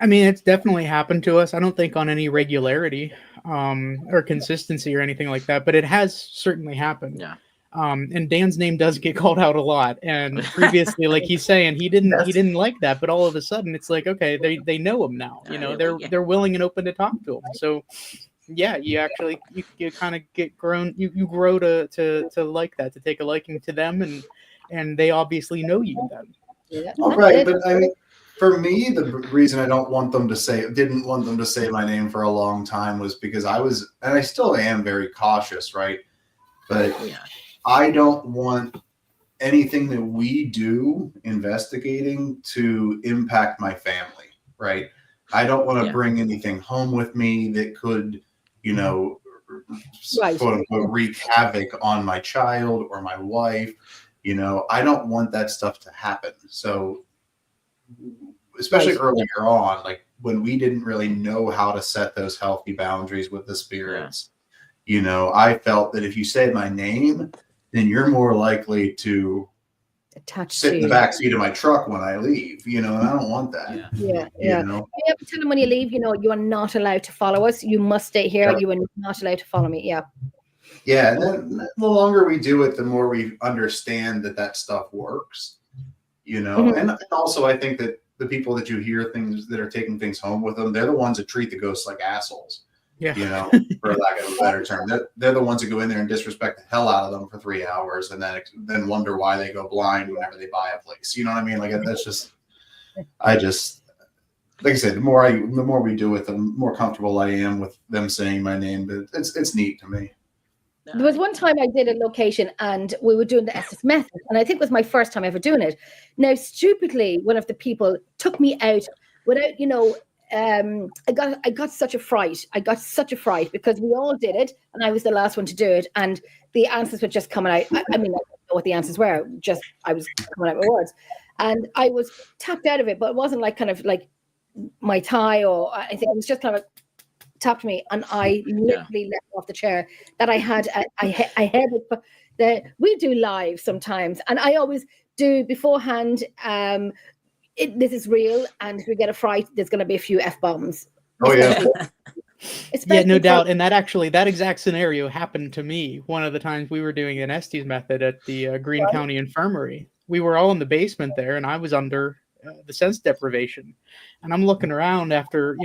I mean, it's definitely happened to us. I don't think on any regularity or consistency or anything like that, but it has certainly happened. Yeah. And Dan's name does get called out a lot. And previously, like he's saying, he didn't like that, but all of a sudden, it's like, okay, they know him now. You know, they're willing and open to talk to him. So. Yeah, you actually you kind of get grown. You grow to like that, to take a liking to them, and they obviously know you then. Yeah. All right, but I mean, for me, the reason I didn't want them to say my name for a long time was because I was, and I still am, very cautious, right? But I don't want anything that we do investigating to impact my family. right? I don't want to Yeah. bring anything home with me that could, Right. quote unquote, wreak havoc on my child or my wife. I don't want that stuff to happen. So, especially Right. earlier on, like when we didn't really know how to set those healthy boundaries with the spirits, I felt that if you say my name, then you're more likely to Attached sit to in the you. back seat of my truck when I leave, and I don't want that. Yeah. Yeah, You yeah. know? You have to tell them when you leave, you are not allowed to follow us. You must stay here. Yeah. You are not allowed to follow me. Yeah. Yeah, and then the longer we do it, the more we understand that stuff works, Mhm. And also I think that the people that you hear things that are taking things home with them, they're the ones that treat the ghosts like assholes, Yeah. for lack of a better term. They're the ones that go in there and disrespect the hell out of them for 3 hours and then wonder why they go blind whenever they buy a place. You know what I mean? Like that's just, like I said, the more we do it, the more comfortable I am with them saying my name. But it's neat to me. There was one time I did a location and we were doing the Estes method, and I think it was my first time ever doing it. Now, stupidly, one of the people took me out without, I got such a fright. I got such a fright because we all did it, and I was the last one to do it, and the answers were just coming out. I mean, I don't know what the answers were. Just I was coming out with words, and I was tapped out of it, but it wasn't like kind of like my tie, or I think it was just kind of like tapped me, and I literally left off the chair that I had. I had it, but we do live sometimes, and I always do beforehand. This is real, and if we get a fright, there's going to be a few F-bombs. Oh yeah. Yeah, no doubt. And that exact scenario happened to me one of the times we were doing an Estes method at the Greene County Infirmary. We were all in the basement there, and I was under the sense deprivation. And I'm looking around after,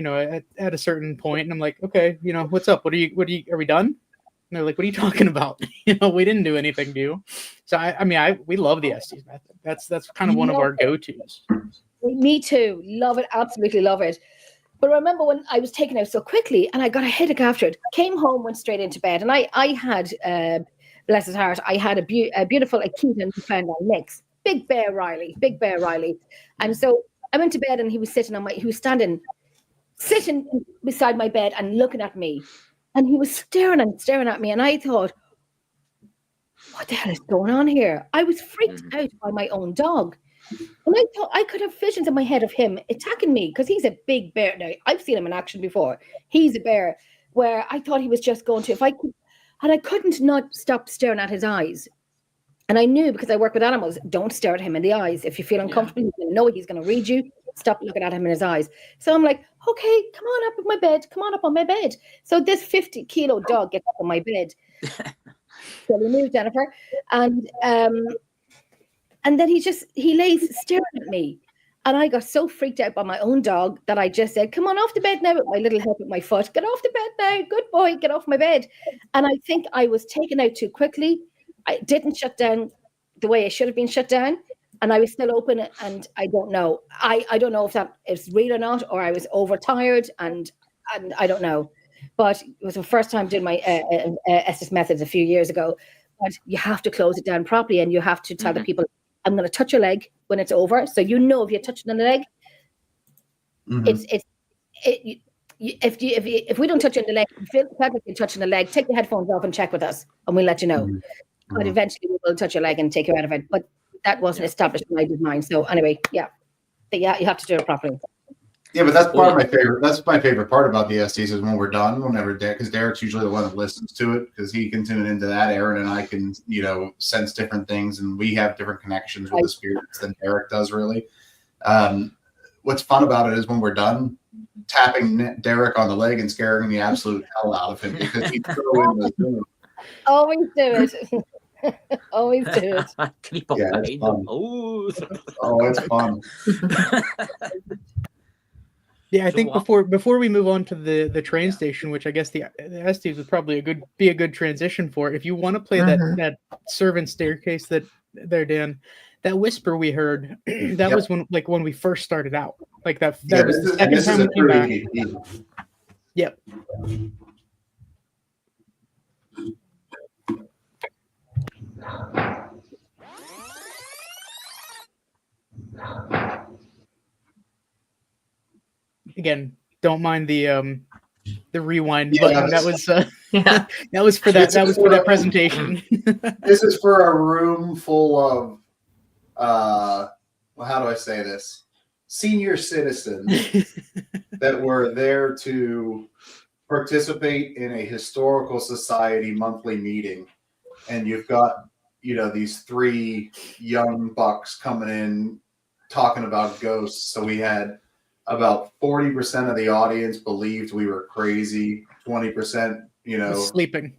at a certain point, and I'm like, okay, what's up? Are we done? And they're like, what are you talking about? We didn't do anything to you. So we love the Estes method. That's kind of one of our go-tos. Me too. Love it. Absolutely love it. But I remember when I was taken out so quickly and I got a headache after it, came home, went straight into bed. And I had, bless his heart, I had a beautiful Akita Newfoundland mix. Big Bear Riley. And so I went to bed and he was sitting beside my bed and looking at me. And he was staring at me. And I thought, what the hell is going on here? I was freaked out by my own dog. And I thought I could have visions in my head of him attacking me because he's a big bear. Now, I've seen him in action before. He's a bear where I thought he was just going to, I couldn't not stop staring at his eyes. And I knew, because I work with animals, don't stare at him in the eyes. If you feel uncomfortable, you know he's going to read you. Stop looking at him in his eyes. So I'm like, okay, come on up on my bed. So this 50-kilo dog gets up on my bed. So we moved, Jennifer. And then he lays staring at me. And I got so freaked out by my own dog that I just said, come on off the bed now, with my little help with my foot. Get off the bed now. Good boy, get off my bed. And I think I was taken out too quickly. I didn't shut down the way I should have been shut down. And I was still open, and I don't know. I don't know if that is real or not, or I was overtired, and I don't know. But it was the first time doing my Estes methods a few years ago. But you have to close it down properly, and you have to tell the people, I'm going to touch your leg when it's over. So if you're touching on the leg, if we don't touch you on the leg, if you feel perfectly touching the leg, take the headphones off and check with us, and we'll let you know. But eventually we will touch your leg and take you out of it. But that wasn't established when I did mine. So anyway, you have to do it properly. Yeah, but that's part of my favorite. That's my favorite part about the Estes is when we're done, because Derek's usually the one that listens to it because he can tune into that. Aaron and I can, sense different things, and we have different connections with the spirits than Derek does. Really, what's fun about it is when we're done, tapping Derek on the leg and scaring the absolute hell out of him because he's so in the room. Always do it. Always do it. Creep up behind them. Oh, it's fun. Yeah, I think before we move on to the train station, which I guess the Estes would probably be a good transition for. If you want to play that servant staircase that there, Dan, that whisper we heard, that was when we first started out. Like that was the second time we came back. Yep. again, don't mind the rewind Yeah, button. That was Yeah. that was for that presentation. This is for a room full of well, how do I say this? Senior citizens that were there to participate in a historical society monthly meeting. And you've got, these three young bucks coming in talking about ghosts. So we had about 40% of the audience believed we were crazy. 20%, Sleeping.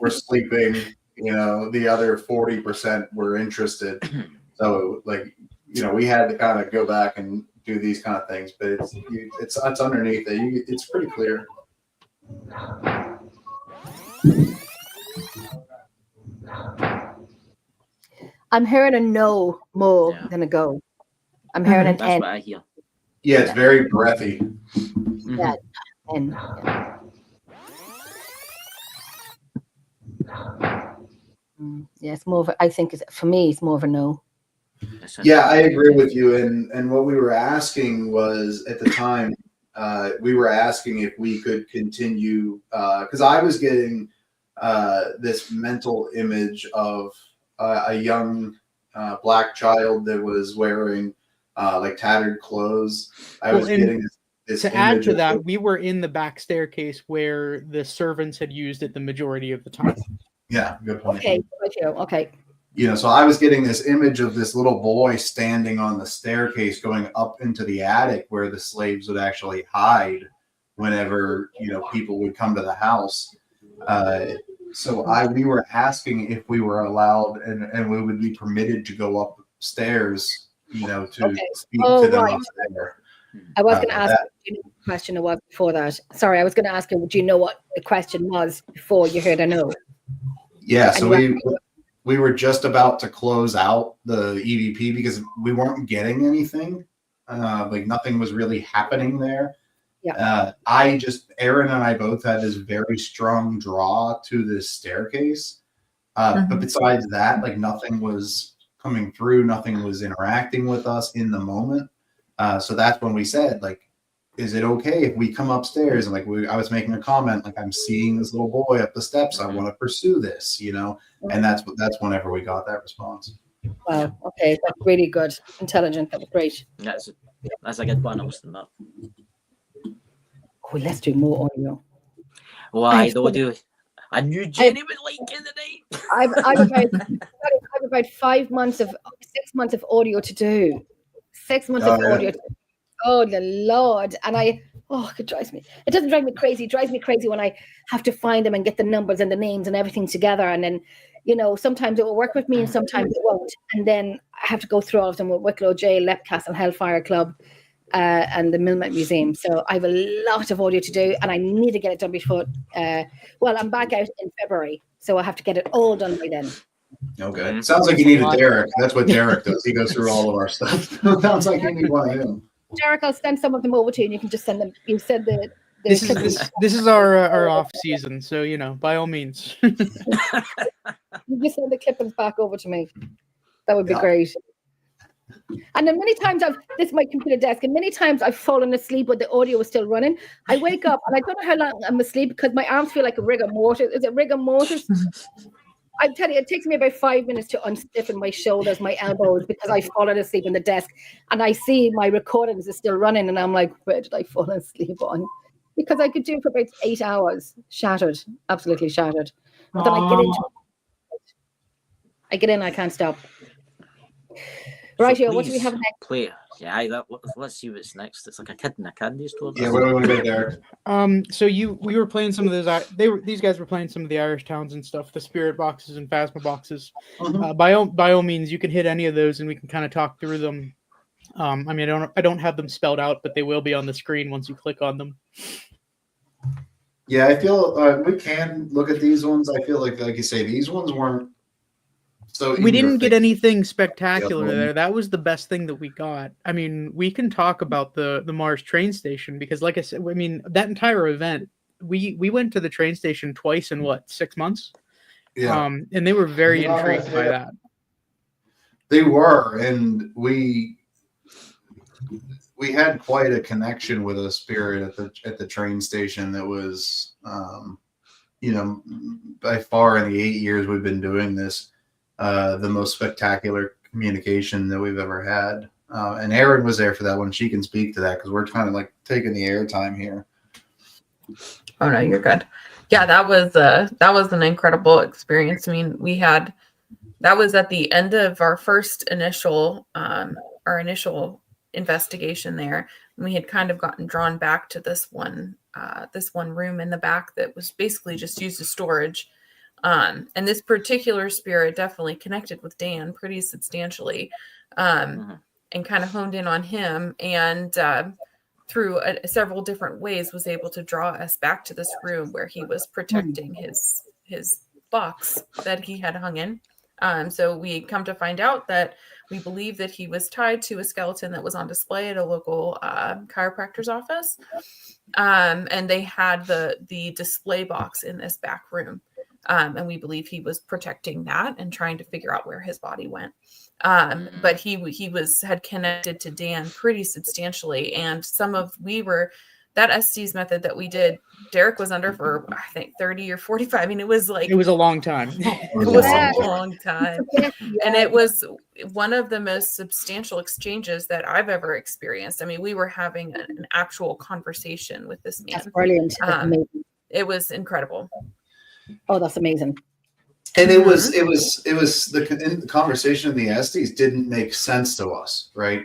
were sleeping. The other 40% were interested. So we had to kind of go back and do these kind of things, but it's underneath it. It's pretty clear. I'm hearing a no more Yeah. than a go. I'm hearing an That's N. what I hear. Yeah, it's very breathy. Mhm. Yeah. N. Yeah. Yeah, it's more of a, I think for me, it's more of a no. Yeah, I agree with you. And what we were asking was at the time, we were asking if we could continue because I was getting this mental image of a young black child that was wearing like tattered clothes. I was getting this to add image to of that, we were in the back staircase where the servants had used it the majority of the time. Yeah, good point. Okay. Okay. So I was getting this image of this little boy standing on the staircase going up into the attic where the slaves would actually hide whenever, people would come to the house. So we were asking if we were allowed and we would be permitted to go upstairs, to speak to them up there. I was going to ask you a question. It was before that. Sorry, I was going to ask you, do you know what the question was before you heard a no? Yeah, so we were just about to close out the EVP because we weren't getting anything. Nothing was really happening there. Yeah. Aaron and I both had this very strong draw to this staircase. But besides that, nothing was coming through. Nothing was interacting with us in the moment. So that's when we said, is it okay if we come upstairs? And I was making a comment, I'm seeing this little boy up the steps. I want to pursue this, and that's whenever we got that response. Wow. Okay. That's really good. Intelligent. That was great. That's a good one, Austin. That. Oh, let's do more audio. Why do? I knew Jenny would like it tonight. I've about 6 months of audio to do. 6 months of audio. Oh, the Lord. And it drives me. It doesn't drive me crazy. It drives me crazy when I have to find them and get the numbers and the names and everything together. And then, sometimes it will work with me and sometimes it won't. And then I have to go through all of them with Wicklow Jail, Lepcastle Hellfire Club, and the Millmet Museum. So I have a lot of audio to do and I need to get it done before, I'm back out in February. So I have to get it all done by then. Okay. Sounds like you need a Derek. That's what Derek does. He goes through all of our stuff. Sounds like you need one of him. Derek, I'll send some of them over to you and you can just send them. You said this is our off season, so by all means. You just send the clippings back over to me. That would be great. And then many times this is my computer desk, and many times I've fallen asleep when the audio is still running. I wake up and I don't know how long I'm asleep because my arms feel like a rigor mortis. Is it rigor mortis? I tell you, it takes me about 5 minutes to unstiffen my shoulders, my elbows, because I've fallen asleep in the desk. And I see my recordings are still running, and I'm like, where did I fall asleep on? Because I could do it for about 8 hours, shattered, absolutely shattered. But then I get in, I can't stop. Right, So what do we have next? Play. Yeah, let's see what's next. It's like a kid in a candy store. Yeah, what do we want to do, Derek? So we were playing some of those. These guys were playing some of the Irish towns and stuff, the spirit boxes and phasma boxes. By all means, you can hit any of those, and we can kind of talk through them. I don't have them spelled out, but they will be on the screen once you click on them. Yeah, I feel we can look at these ones. I feel like you say, these ones weren't. So we didn't get anything spectacular there. That was the best thing that we got. I mean, we can talk about the Mars train station because, like I said, that entire event, we went to the train station twice in 6 months? Yeah. And they were very intrigued by that. They were, and we had quite a connection with a spirit at the train station that was, you know, by far in the 8 years we've been doing this, the most spectacular communication that we've ever had. And Erin was there for that one. She can speak to that because we're kind of like taking the airtime here. Oh no, you're good. Yeah, that was an incredible experience. I mean, that was at the end of our initial investigation there. And we had kind of gotten drawn back to this one room in the back that was basically just used as storage. And this particular spirit definitely connected with Dan pretty substantially, and kind of honed in on him, and through several different ways was able to draw us back to this room where he was protecting his box that he had hung in. So we come to find out that we believe that he was tied to a skeleton that was on display at a local chiropractor's office. And they had the display box in this back room. And we believe he was protecting that and trying to figure out where his body went. But he had connected to Dan pretty substantially. And that Estes method that we did, Derek was under for, I think, 30 or 45. I mean, it was a long time. It was a long time. And it was one of the most substantial exchanges that I've ever experienced. I mean, we were having an actual conversation with this man. That's brilliant. That's amazing. It was incredible. Oh, that's amazing. And it was the conversation in the Estes didn't make sense to us, right?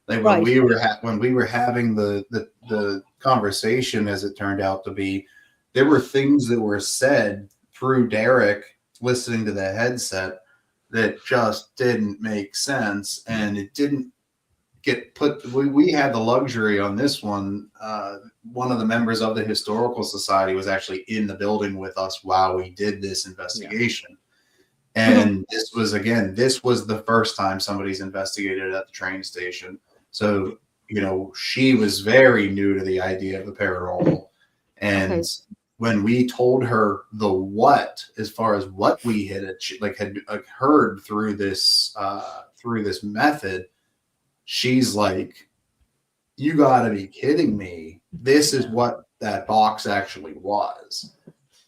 Like when we were having the conversation, as it turned out to be, there were things that were said through Derek listening to the headset that just didn't make sense, and it didn't get put. We had the luxury on this one. One of the members of the Historical Society was actually in the building with us while we did this investigation. And this was the first time somebody's investigated at the train station. So, you know, she was very new to the idea of the paranormal. And when we told her the what, as far as what we had heard through this method, she's like, "You got to be kidding me. This is what that box actually was."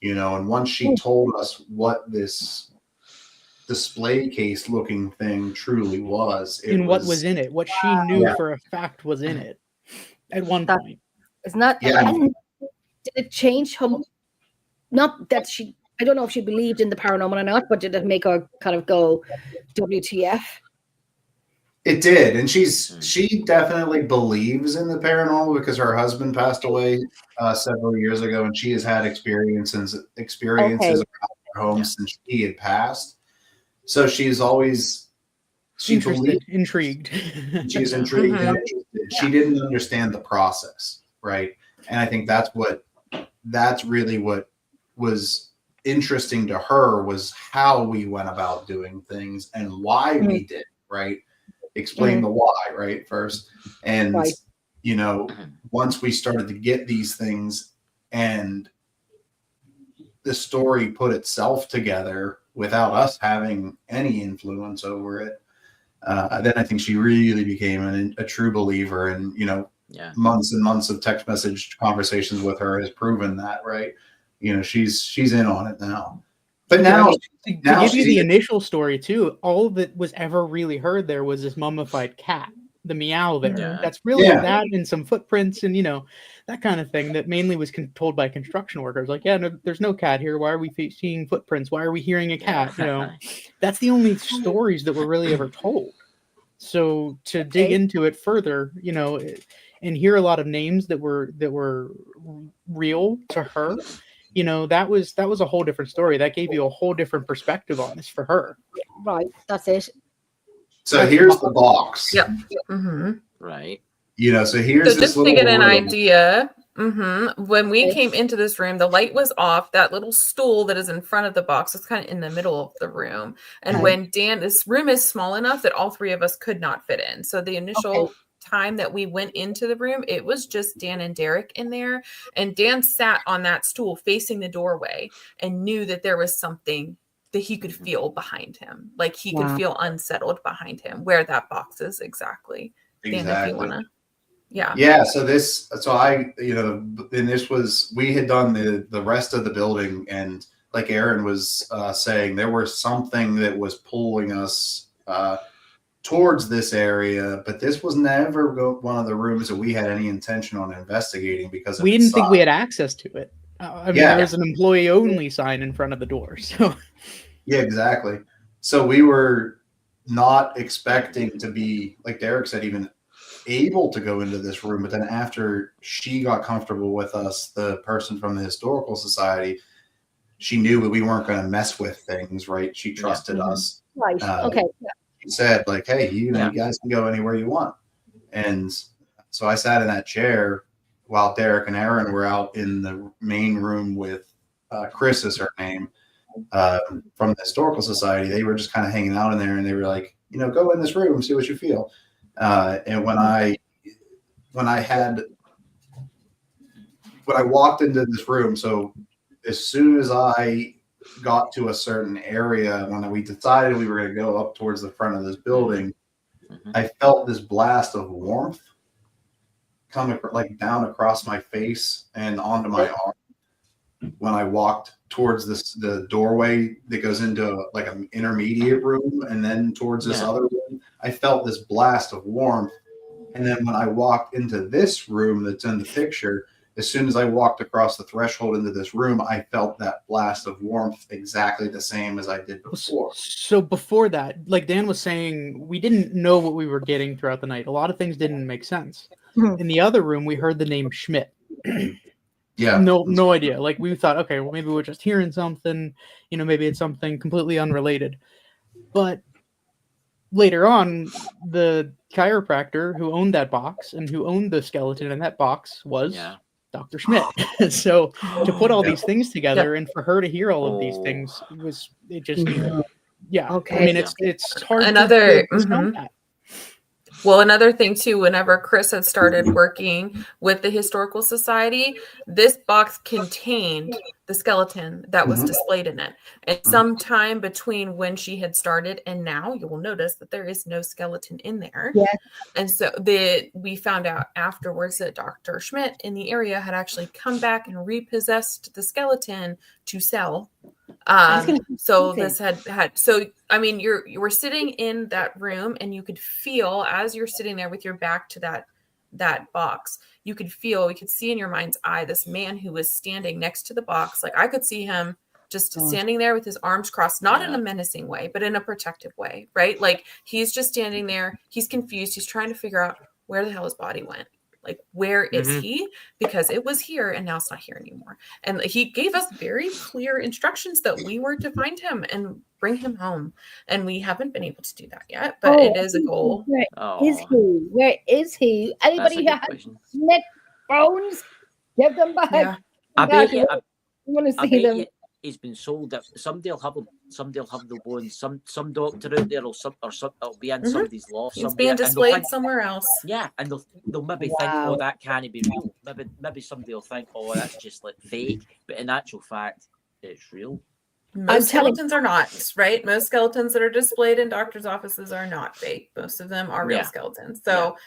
You know, and once she told us what this display case looking thing truly was, what was in it, what she knew for a fact was in it at one point. It's not. Did it change her? Not that she. I don't know if she believed in the paranormal or not, but did it make her kind of go, "WTF"? It did, and she definitely believes in the paranormal because her husband passed away several years ago, and she has had experiences around her home since he had passed. So she's always intrigued. She's intrigued and interested. She didn't understand the process, right? And I think that's really what was interesting to her, was how we went about doing things and why we did, right? Explain the why, right? First. And, you know, once we started to get these things and the story put itself together without us having any influence over it, then I think she really became a true believer. And, you know, months and months of text message conversations with her has proven that, right? You know, she's in on it now. But now, to give you the initial story too, all that was ever really heard there was this mummified cat, the meow there. Yeah. That's really that, and some footprints, and, you know, that kind of thing that mainly was told by construction workers. Like, no, there's no cat here. Why are we seeing footprints? Why are we hearing a cat? You know, that's the only stories that were really ever told. So to dig into it further, you know, and hear a lot of names that were real to her, you know, that was a whole different story. That gave you a whole different perspective on this for her. Right. That's it. So here's the box. Yep. Mm-hmm. Right. You know, so here's So this just to get an room. idea, when we came into this room, the light was off. That little stool that is in front of the box was kind of in the middle of the room. And when this room is small enough that all three of us could not fit in. So the initial time that we went into the room, it was just Dan and Derek in there. And Dan sat on that stool facing the doorway and knew that there was something that he could feel behind him. Like he could feel unsettled behind him, where that box is exactly. Dan, if you want to. Yeah. Yeah, so we had done the rest of the building, and like Aaron was saying, there was something that was pulling us towards this area, but this was never one of the rooms that we had any intention on investigating because of We its didn't think we size. had access to it. I mean, Yeah. there was an employee only sign in front of the door. So Yeah, exactly. So we were not expecting to be, like Derek said, even able to go into this room. But then after she got comfortable with us, the person from the Historical Society, she knew that we weren't going to mess with things, right? She trusted us. Right. Okay. She said, like, hey, you guys can go anywhere you want. And so I sat in that chair while Derek and Aaron were out in the main room with Chris is her name, from the Historical Society. They were just kind of hanging out in there, and they were like, go in this room, see what you feel. And when I walked into this room, so as soon as I got to a certain area, when we decided we were going to go up towards the front of this building, I felt this blast of warmth come like down across my face and onto my arm when I walked towards the doorway that goes into like an intermediate room and then towards this other room. I felt this blast of warmth. And then when I walked into this room that's in the picture, as soon as I walked across the threshold into this room, I felt that blast of warmth exactly the same as I did before. So before that, like Dan was saying, we didn't know what we were getting throughout the night. A lot of things didn't make sense. In the other room, we heard the name Schmidt. Yeah. No idea. Like we thought, okay, well maybe we're just hearing something, maybe it's something completely unrelated. But later on, the chiropractor who owned that box and who owned the skeleton in that box was Dr. Schmidt. So to put all these things together and for her to hear all of these things Okay. I mean, it's hard Another to discount that. Well, another thing too, whenever Chris had started working with the Historical Society, this box contained the skeleton that was displayed in it. And sometime between when she had started and now, you will notice that there is no skeleton in there. Yeah. And so we found out afterwards that Dr. Schmidt in the area had actually come back and repossessed the skeleton to sell. So this so I mean you were sitting in that room and you could feel as you're sitting there with your back to that box, we could see in your mind's eye this man who was standing next to the box. Like I could see him just standing there with his arms crossed, not in a menacing way, but in a protective way, right? Like he's just standing there, he's confused, he's trying to figure out where the hell his body went. Like, where is he? Because it was here and now it's not here anymore. And he gave us very clear instructions that we were to find him and bring him home. And we haven't been able to do that yet, but it is a goal. Where is he? Anybody who has neck bones, give them back. Yeah. I bet you, I want to see them. He's been sold. That somebody'll have them. Somebody'll have the bones. Some doctor out there will it'll be in somebody's loft. It's being displayed somewhere else. Yeah, and they'll maybe think, oh, that can't be real. Maybe somebody will think, oh, that's just like fake. But in actual fact, it's real. Most skeletons are not, right? Most skeletons that are displayed in doctors' offices are not fake. Most of them are real skeletons. So,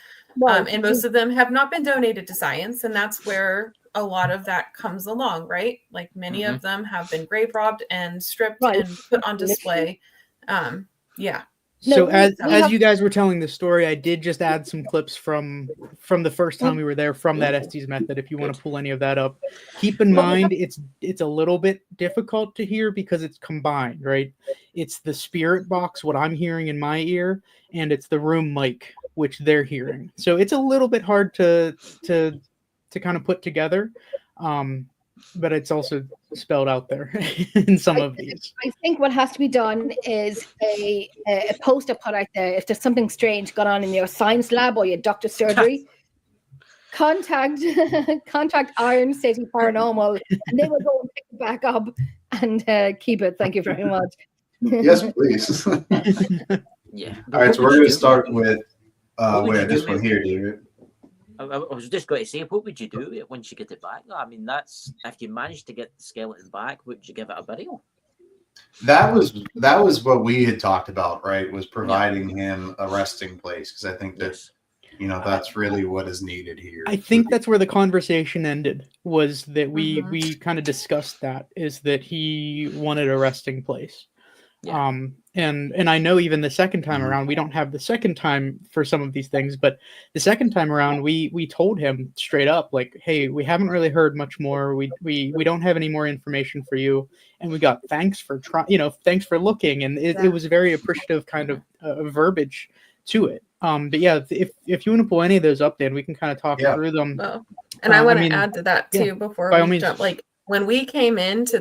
and most of them have not been donated to science, and that's where a lot of that comes along, right? Like many of them have been grave robbed and stripped and put on display. So as you guys were telling the story, I did just add some clips from the first time we were there from that Estes method. If you want to pull any of that up, keep in mind it's a little bit difficult to hear because it's combined, right? It's the spirit box, what I'm hearing in my ear, and it's the room mic, which they're hearing. So it's a little bit hard to kind of put together, but it's also spelled out there in some of these. I think what has to be done is a poster put out there. If there's something strange going on in your science lab or your doctor's surgery, contact Iron City Paranormal, and they will go and pick it back up and keep it. Thank you very much. Yes, please. Yeah. All right, so we're going to start with this one here, David. I was just going to say, what would you do once you get it back? I mean, that's if you managed to get the skeleton back, would you give it a burial? That was what we had talked about, right? Was providing him a resting place, because I think that That's really what is needed here. I think that's where the conversation ended, was that we kind of discussed that, is that he wanted a resting place. Yeah. And I know even the second time around, we don't have the second time for some of these things, but the second time around, we told him straight up, like, hey, we haven't really heard much more. We don't have any more information for you. And we got thanks for thanks for looking. And it was a very appreciative kind of verbiage to it. But yeah, if you want to pull any of those up, Dan, we can kind of talk through them. Well, and I want to add to that too, before by all we means. jump. Like when we came in to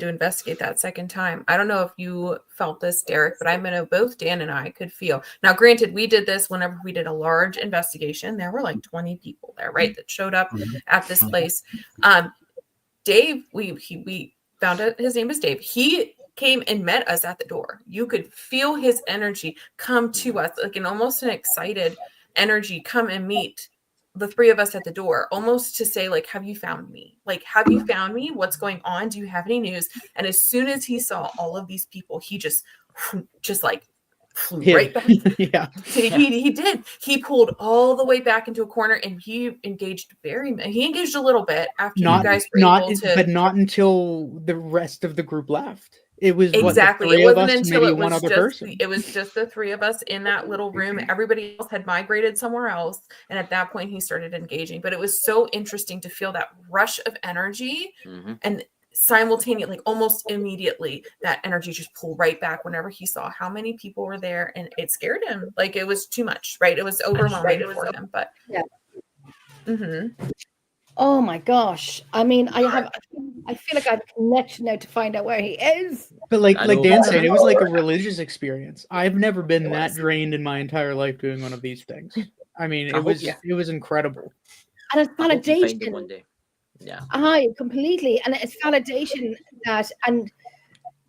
investigate that second time, I don't know if you felt this, Derek, but I know both Dan and I could feel. Now, granted, we did this whenever we did a large investigation. There were like 20 people there, right, that showed up at this place. Dave, we found out his name is Dave. He came and met us at the door. You could feel his energy come to us, like almost an excited energy come and meet the three of us at the door, almost to say, like, have you found me? Like, have you found me? What's going on? Do you have any news? And as soon as he saw all of these people, he just like flew right back. Yeah. He did. He pulled all the way back into a corner, and he engaged a little bit after you guys were able to, but not until the rest of the group left. It was exactly. What, the three it wasn't of us, until maybe it was one other just person. it was just the three of us in that little room. Everybody else had migrated somewhere else, and at that point, he started engaging. But it was so interesting to feel that rush of energy, and simultaneously, like almost immediately, that energy just pulled right back whenever he saw how many people were there, and it scared him. Like it was too much, right? It was overwhelming for him. But Oh my gosh! I mean, I feel like I have a connection now to find out where he is. But like Dan said, it was like a religious experience. I've never been that drained in my entire life doing one of these things. I mean, it was incredible. And it's I hope you find it validation. one day. Yeah. Completely. And it's validation that, and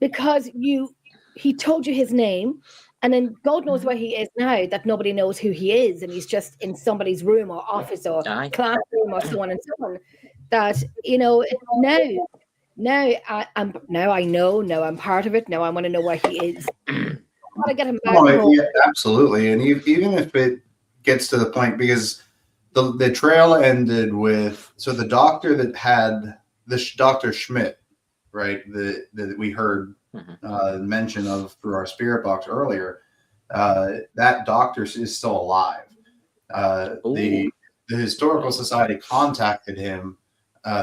because he told you his name, and then God knows where he is now, that nobody knows who he is, and he's just in somebody's room or office or classroom or so on and so on. That now I know. Now I'm part of it. Now I want to know where he is. I want to get him back home. Yeah, absolutely. And even if it gets to the point, because the trail ended with, so the doctor that had this Dr. Schmidt, right, that we heard mention of through our spirit box earlier, that doctor is still alive. The Historical Society contacted him.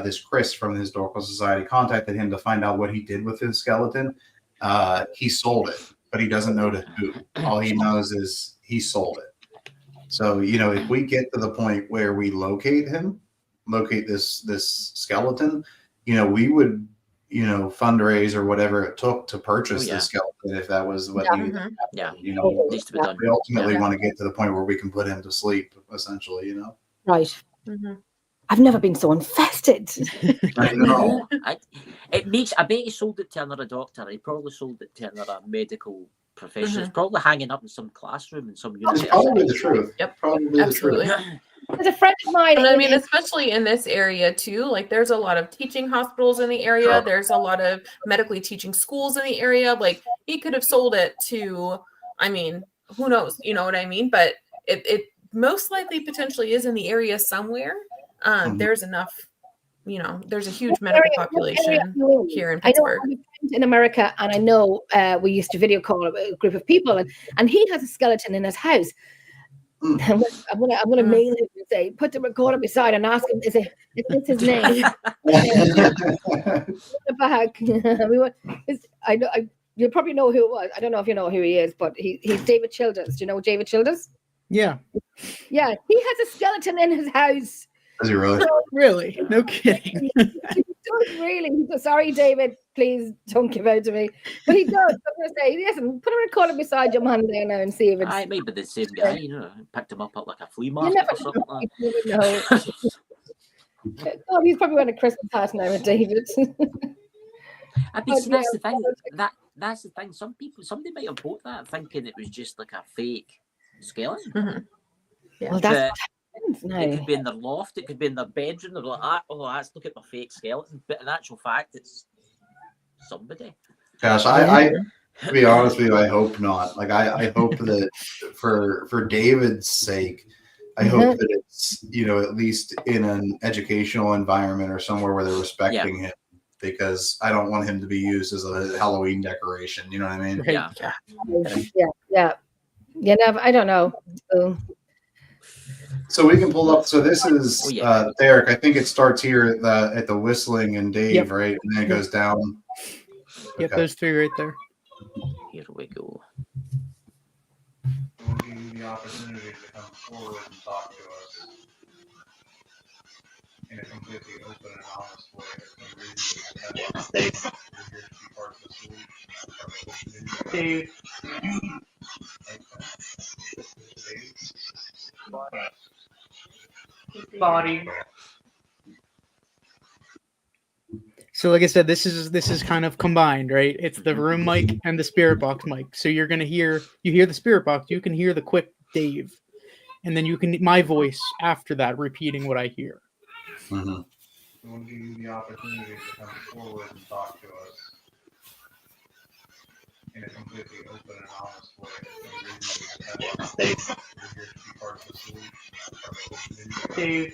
This Chris from the Historical Society contacted him to find out what he did with his skeleton. He sold it, but he doesn't know to who. All he knows is he sold it. So, if we get to the point where we locate this skeleton, we would, fundraise or whatever it took to purchase the skeleton, if that was what needed to happen. Yeah. Needs to be done. We ultimately want to get to the point where we can put him to sleep, essentially, Right. I've never been so infested. I know. I bet he sold it to another doctor. He probably sold it to another medical professional. It's probably hanging up in some classroom in some university. That's probably the truth. Yep. Probably Absolutely. the truth. There's a friend of mine. And I mean, especially in this area too, like there's a lot of teaching hospitals in the area. Sure. There's a lot of medically teaching schools in the area. Like he could have sold it to, I mean, who knows? You know what I mean? But it most likely potentially is in the area somewhere. There's enough, there's a huge medical population here in Pittsburgh. I know in America, and I know we used to video call a group of people, and he has a skeleton in his house. I'm gonna mail him and say, put the recorder beside and ask him, is this his name? I know you probably know who it was. I don't know if you know who he is, but he's David Childers. Do you know David Childers? Yeah. Yeah, he has a skeleton in his house. Does he really? Really? No kidding. He does really. He goes, sorry, David, please don't give out to me. But he does. I'm going to say, listen, put a recorder beside your man there now and see if it's... I might be the same guy, picked him up at like a flea market or something like that. Oh, he's probably wearing a Christmas hat now with David. I mean, so that's the thing. That's the thing. Somebody might have bought that thinking it was just like a fake skeleton. Well, that's it could be in their loft, it could be in their bedroom. They're like, let's look at my fake skeleton. But in actual fact, it's somebody. Gosh, I To be honest with you, I hope not. Like I hope that for David's sake, I hope that it's, you know, at least in an educational environment or somewhere where they're respecting him, because I don't want him to be used as a Halloween decoration. You know what I mean? Right. Yeah. You know, I don't know. So we can pull up. So this is Derek. I think it starts here at the whistling and Dave, right? And then it goes down. Yep, those three right there. Here we go. We'll give you the opportunity to come forward and talk to us in a completely open and honest way. Dave. Body. So like I said, this is kind of combined, right? It's the room mic and the spirit box mic. So you're gonna hear the spirit box, you can hear the quick Dave, and then you can my voice after that repeating what I hear. Mm-hmm. We'll give you the opportunity to come forward and talk to us in a completely open and honest way. You're here to be part of the solution. Dave.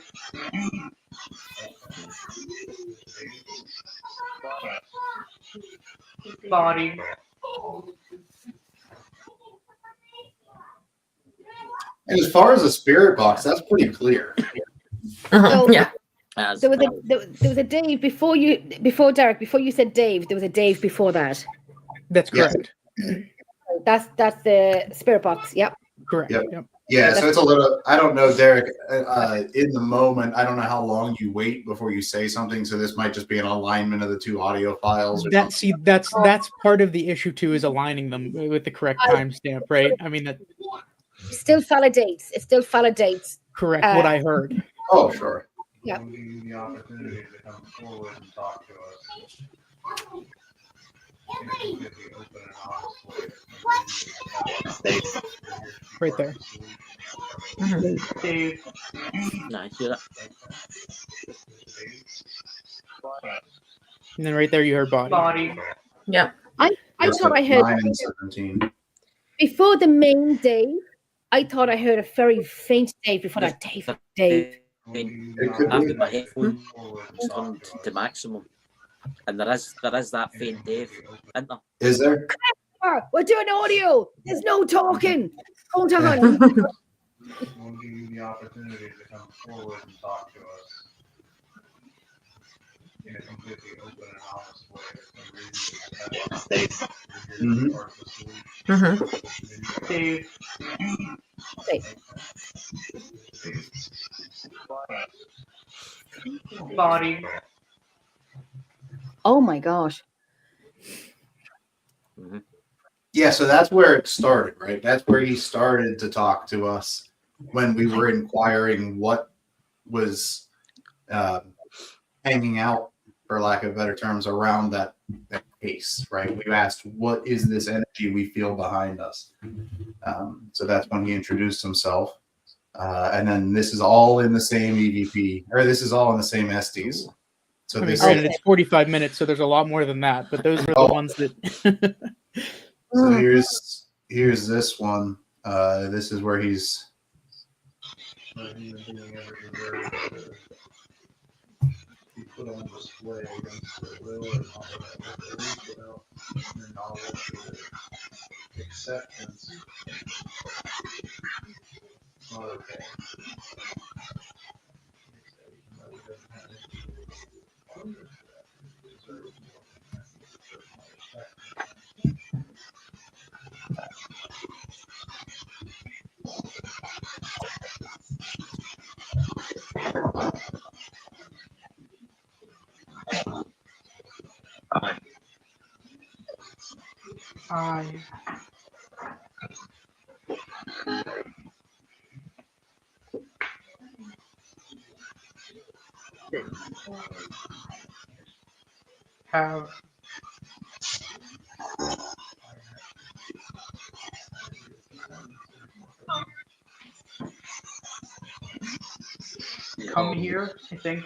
Body. And as far as the spirit box, that's pretty clear. So, Yeah. There was a Dave before Derek. Before you said Dave, there was a Dave before that. That's correct. That's the spirit box. Yep. Correct. Yep. Yep. Yeah, so it's a little, I don't know, Derek, in the moment, I don't know how long you wait before you say something, so this might just be an alignment of the two audio files. Or That's part of the issue too, is aligning them with the correct timestamp, right? I mean, that still validates. It still validates. Correct, what I heard. Oh, sure. Yeah. We'll give you the opportunity to come forward and talk to us in a completely open and honest way. Right there. Dave. No, I hear it. And then right there you heard body. Body. Yep. I thought I heard 9 and 17. before the main Dave. I thought I heard a very faint Dave before that. Dave. It could I've be. got my headphones turned to maximum, and there is that faint Dave, isn't there? Is there? We're doing audio. There's no talking. Hold on. We'll give you the opportunity to come forward and talk to us in a completely open and honest way. Dave. Body. Oh my gosh. Mm-hmm. Yeah, so that's where it started, right? That's where he started to talk to us when we were inquiring what was hanging out, for lack of better terms, around that case, right? We asked, what is this energy we feel behind us? So that's when he introduced himself. And then this is all in the same EVP, or this is all in the same SDs. So I mean, this granted, it's 45 minutes, so there's a lot more than that, but those are the ones that... So here's this one. This is where he's put on display against the will and knowledge and acceptance. Not okay. I. Have. Come here, I think.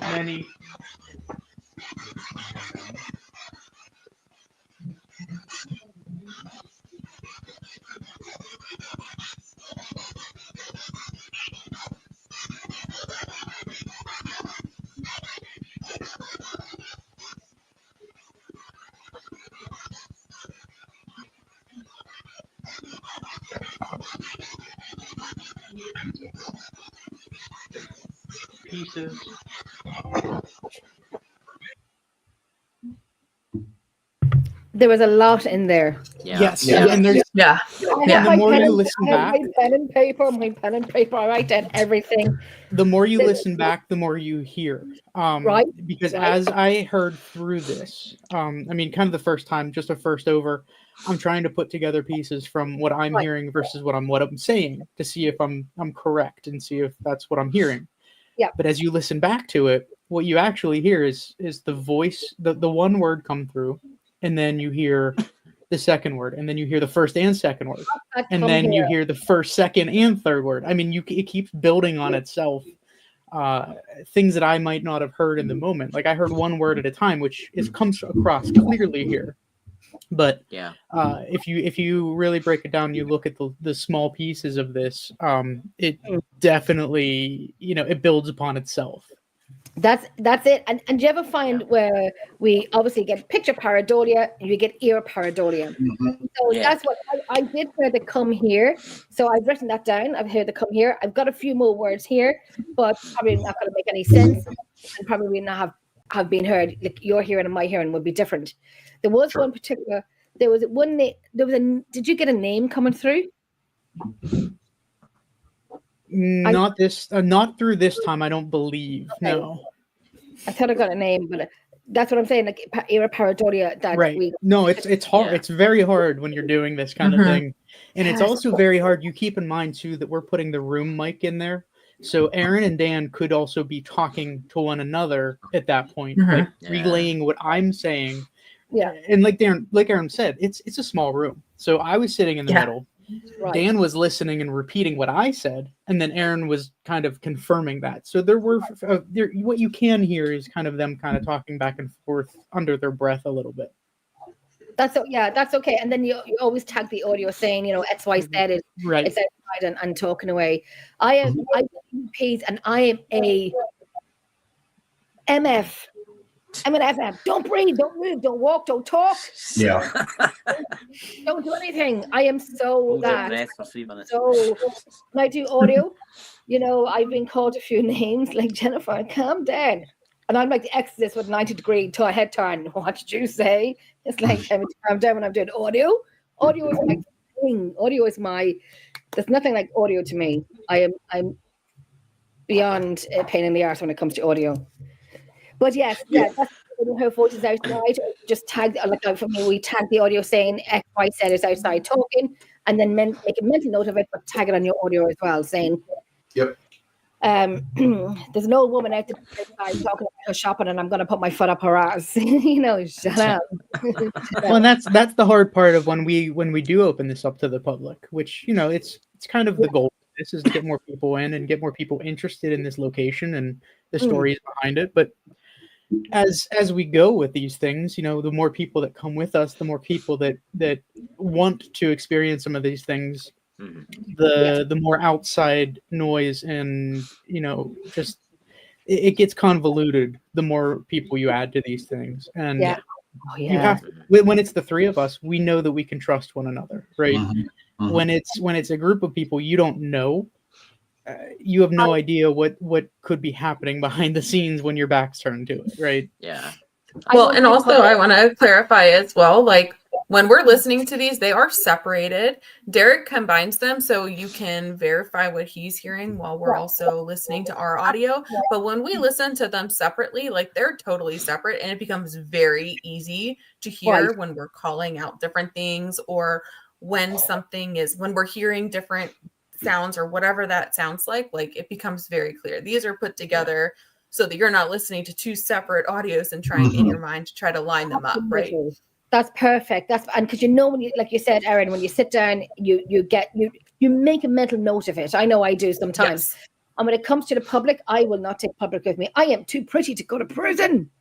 Many. Pieces. There was a lot in there. Yes, Yeah. and there's Yeah. I Yeah. have the my more pen you and- listen I have back, my pen and paper, I write down everything. the more you listen back, the more you hear. Right, Because right. as I heard through this, I mean, kind of the first time, just a first over, I'm trying to put together pieces from what I'm Right. hearing versus what I'm saying to see if I'm correct and see if that's what I'm hearing. Yeah. But as you listen back to it, what you actually hear is the voice, the one word come through, and then you hear the second word, and then you hear the first and second word, I and come then you here. hear the first, second, and third word. I mean, it keeps building on itself. Things that I might not have heard in the moment. Like I heard one word at a time, which comes across clearly here. But Yeah. if you really break it down, you look at the small pieces of this. It definitely, it builds upon itself. That's it. And do you ever find where we obviously get picture pareidolia and you get ear pareidolia? So Yeah. that's what I did hear the come here. So I've written that down. I've heard the come here. I've got a few more words here, but probably not going to make any sense and probably not have been heard. Like your hearing and my hearing would be different. There was one particular, there was one, did you get a name coming through? Not through this time, I don't believe. Okay. No. I thought I got a name, but that's what I'm saying. Like ear pareidolia that Right. we. No, it's hard. Yeah. It's very hard when you're doing this kind of thing. And it's Yes. also very hard. You keep in mind too that we're putting the room mic in there. So Aaron and Dan could also be talking to one another at that point, like Yeah. relaying what I'm saying. Yeah. And like Aaron said, it's a small room. So I was sitting in the middle. Right. Dan was listening and repeating what I said, and then Aaron was kind of confirming that. So there were what you can hear is kind of them kind of talking back and forth under their breath a little bit. That's okay. And then you always tag the audio saying, X, Y, Z is Right. it's outside and talking away. I am EPs and I am a MF. I'm an FF. Don't breathe, don't move, don't walk, don't talk, Yeah. don't do anything. I am so Hold your that. breath for 3 minutes. So when I do audio, I've been called a few names like Jennifer, calm down. And I'm like the exorcist with 90-degree head turn. What did you say? It's like calm down when I'm doing audio. Audio is my thing. Audio is there's nothing like audio to me. I'm beyond a pain in the arse when it comes to audio. But yes, that's her voices outside. Just tag, for me, we tag the audio saying X, Y, Z is outside talking, and then make a mental note of it, but tag it on your audio as well, saying, Yep. There's an old woman out there outside talking about her shopping, and I'm going to put my foot up her ass. Shut up. Well, and that's the hard part of when we do open this up to the public, which it's kind of the goal. This is to get more people in and get more people interested in this location and the stories behind it. But as we go with these things, the more people that come with us, the more people that want to experience some of these things, the more outside noise and just it gets convoluted the more people you add to these things. And you have, when it's the three of us, we know that we can trust one another, right? When it's a group of people you don't know, you have no idea what could be happening behind the scenes when your back's turned to it, right? Yeah. Well, and also I want to clarify as well, like when we're listening to these, they are separated. Derek combines them so you can verify what he's hearing while we're also listening to our audio. But when we listen to them separately, like they're totally separate, and it becomes very easy to hear when we're calling out different things, or when we're hearing different sounds or whatever that sounds like it becomes very clear. These are put together so that you're not listening to two separate audios and trying in your mind to try to line them up, right? That's perfect. And because when you, like you said, Erin, when you sit down, you make a mental note of it. I know I do sometimes. Yes. And when it comes to the public, I will not take public with me. I am too pretty to go to prison.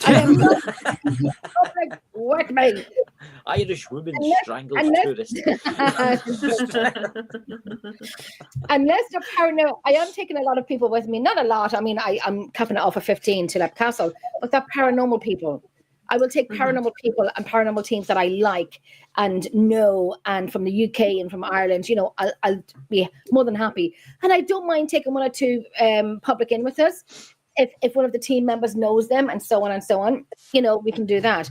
I am not public with me. Irish woman strangles tourists. Unless they're paranoid, I am taking a lot of people with me. Not a lot. I mean, I'm capping it off at 15 to that castle, but they're paranormal people. I will take paranormal people and paranormal teams that I like and know, and from the UK and from Ireland, I'll be more than happy. And I don't mind taking one or two public in with us if one of the team members knows them, and so on and so on. We can do that.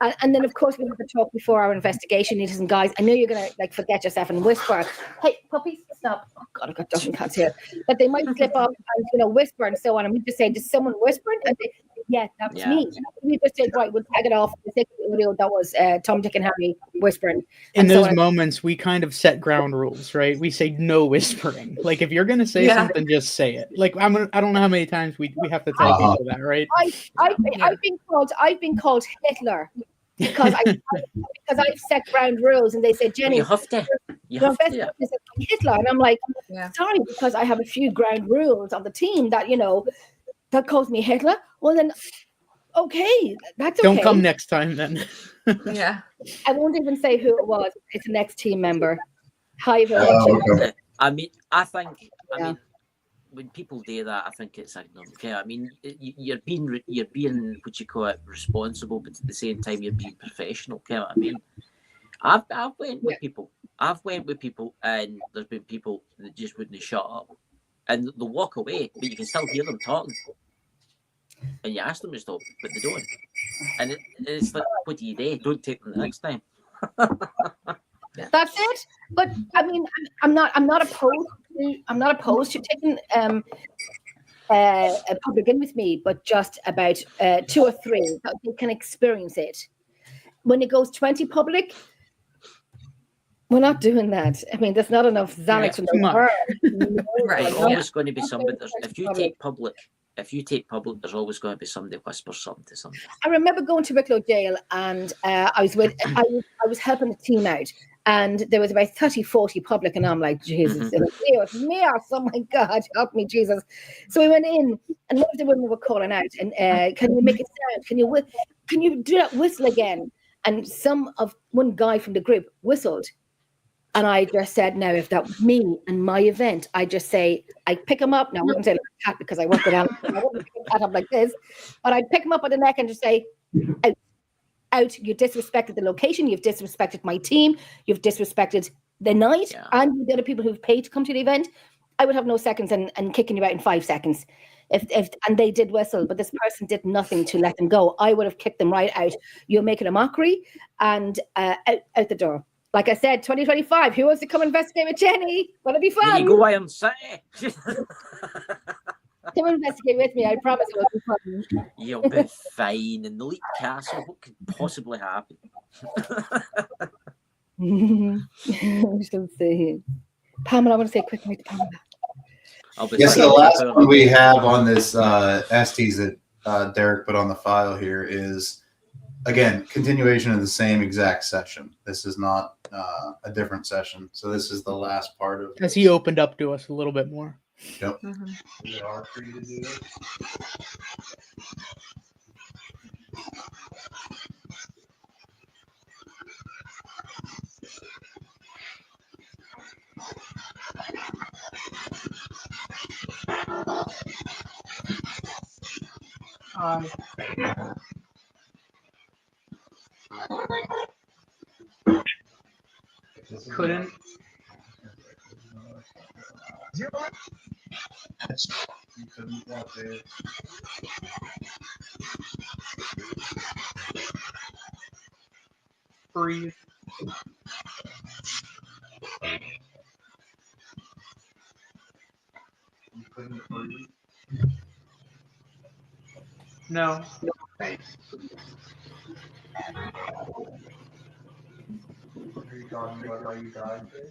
And then, of course, we have to talk before our investigation. Ladies and guys, I know you're going to forget yourself and whisper, "Hey, puppies, stop." Oh, God, I've got dozen cats here. But they might slip up and, whisper and so on. And we just say, "Does someone whispering?" And they, "Yeah, that was me." We just say, "Right, we'll tag it off." We'll take the audio that was Tom, Dick, and Harry whispering. In those moments, we kind of set ground rules, right? We say no whispering. Like, if you're going to say something, just say it. Like, I don't know how many times we have to tell people that, right? I've been called Hitler. Because I've set ground rules, and they said, "Jenny, you have to. Hitler," and I'm like, "Sorry, because I have a few ground rules on the team that that calls me Hitler." Well, then, okay, that's okay. Don't come next time, then. Yeah, I won't even say who it was. It's the next team member. Hi, okay. I mean, when people do that, I think it's ignorant. Okay, I mean, you're being what you call it, responsible, but at the same time you're being professional. Okay, what I mean, I've went with people. And there's been people that just wouldn't shut up, and they'll walk away, but you can still hear them talking. And you ask them to stop, but they don't. And it's like, what do you do? Don't take them the next time. That's it. But I mean, I'm not opposed to taking a public in with me, but just about 2 or 3 that they can experience it. When it goes 20 public, we're not doing that. I mean, there's not enough Xanax in the world. Right. There's always going to be somebody. If you take public, there's always going to be somebody whispers something to somebody. I remember going to Wicklow Jail, and I was helping the team out. And there was about 30, 40 public, and I'm like, Jesus, oh my God, help me, Jesus. So we went in, and one of the women were calling out, and can you make it sound? Can you do that whistle again? And one guy from the group whistled. And I just said, now, if that was me and my event, I just say, I pick him up. Now, I wouldn't say like a cat because I work with animals. I wouldn't pick a cat up like this. But I'd pick him up by the neck and just say, out. You disrespected the location. You've disrespected my team. You've disrespected the night and the other people who've paid to come to the event. I would have no seconds and kicking you out in 5 seconds. And they did whistle, but this person did nothing to let them go. I would have kicked them right out. You're making a mockery, and out the door. Like I said, 2025. Who wants to come investigate with Jenny? Will it be fun? There you go, Iron City. Come investigate with me. I promise it will be fun. You'll be fine. In the Leap Castle, what could possibly happen? We shall see. Pamela, I want to say a quick night to Pamela. Yes, the last one we have on this Estes that Derek put on the file here is, again, continuation of the same exact session. This is not a different session. So this is the last part of as he opened up to us a little bit more. Yep. Is it hard for you to do this? Couldn't. You couldn't walk there. breathe. You couldn't breathe. No. Are you talking about how you died, Jay?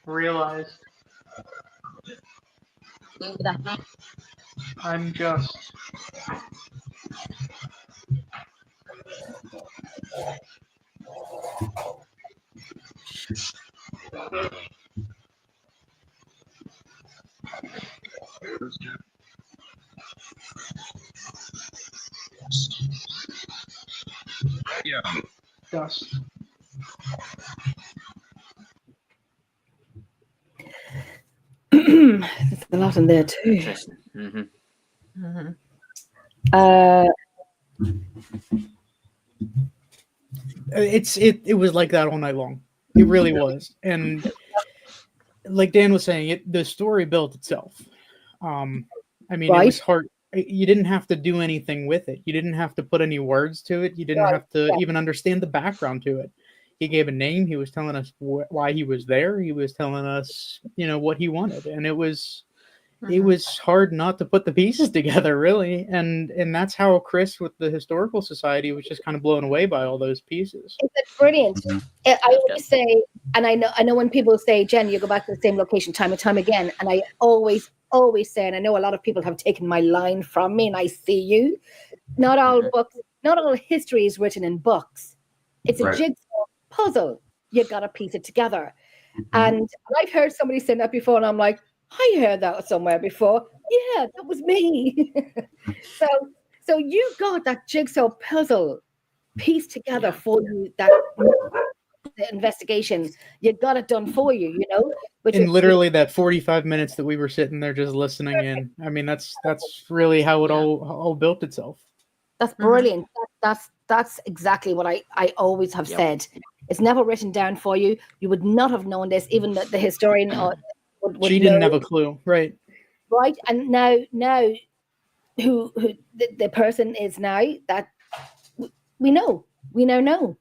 Realized I'm just dust. There's a lot in there too. Interesting. Mhm. Uh, It was like that all night long. It really was. And like Dan was saying, the story built itself. I mean, it Right. was hard. You didn't have to do anything with it. You didn't have to put any words to it. You didn't Right, have to yeah. even understand the background to it. He gave a name. He was telling us why he was there. He was telling us, what he wanted, and it was hard not to put the pieces together, really. And that's how Chris with the Historical Society was just kind of blown away by all those pieces. It's brilliant. I always say, and I know when people say, Jen, you go back to the same location time and time again, and I always say, and I know a lot of people have taken my line from me, and I see you. Not all books, not all history is written in books. It's a Right. jigsaw puzzle. You got to piece it together. And I've heard somebody say that before, and I'm like, I heard that somewhere before. Yeah, that was me. so you got that jigsaw puzzle pieced together for you, that the investigation. You got it done for you, Which And is literally that 45 minutes that we were sitting there just listening in. I mean, that's really how it all built itself. That's brilliant. That's exactly what I always have said. It's never written down for you. You would not have known this, even the historian would She didn't know, have a clue, right? right? And now who the person is now, that we now know.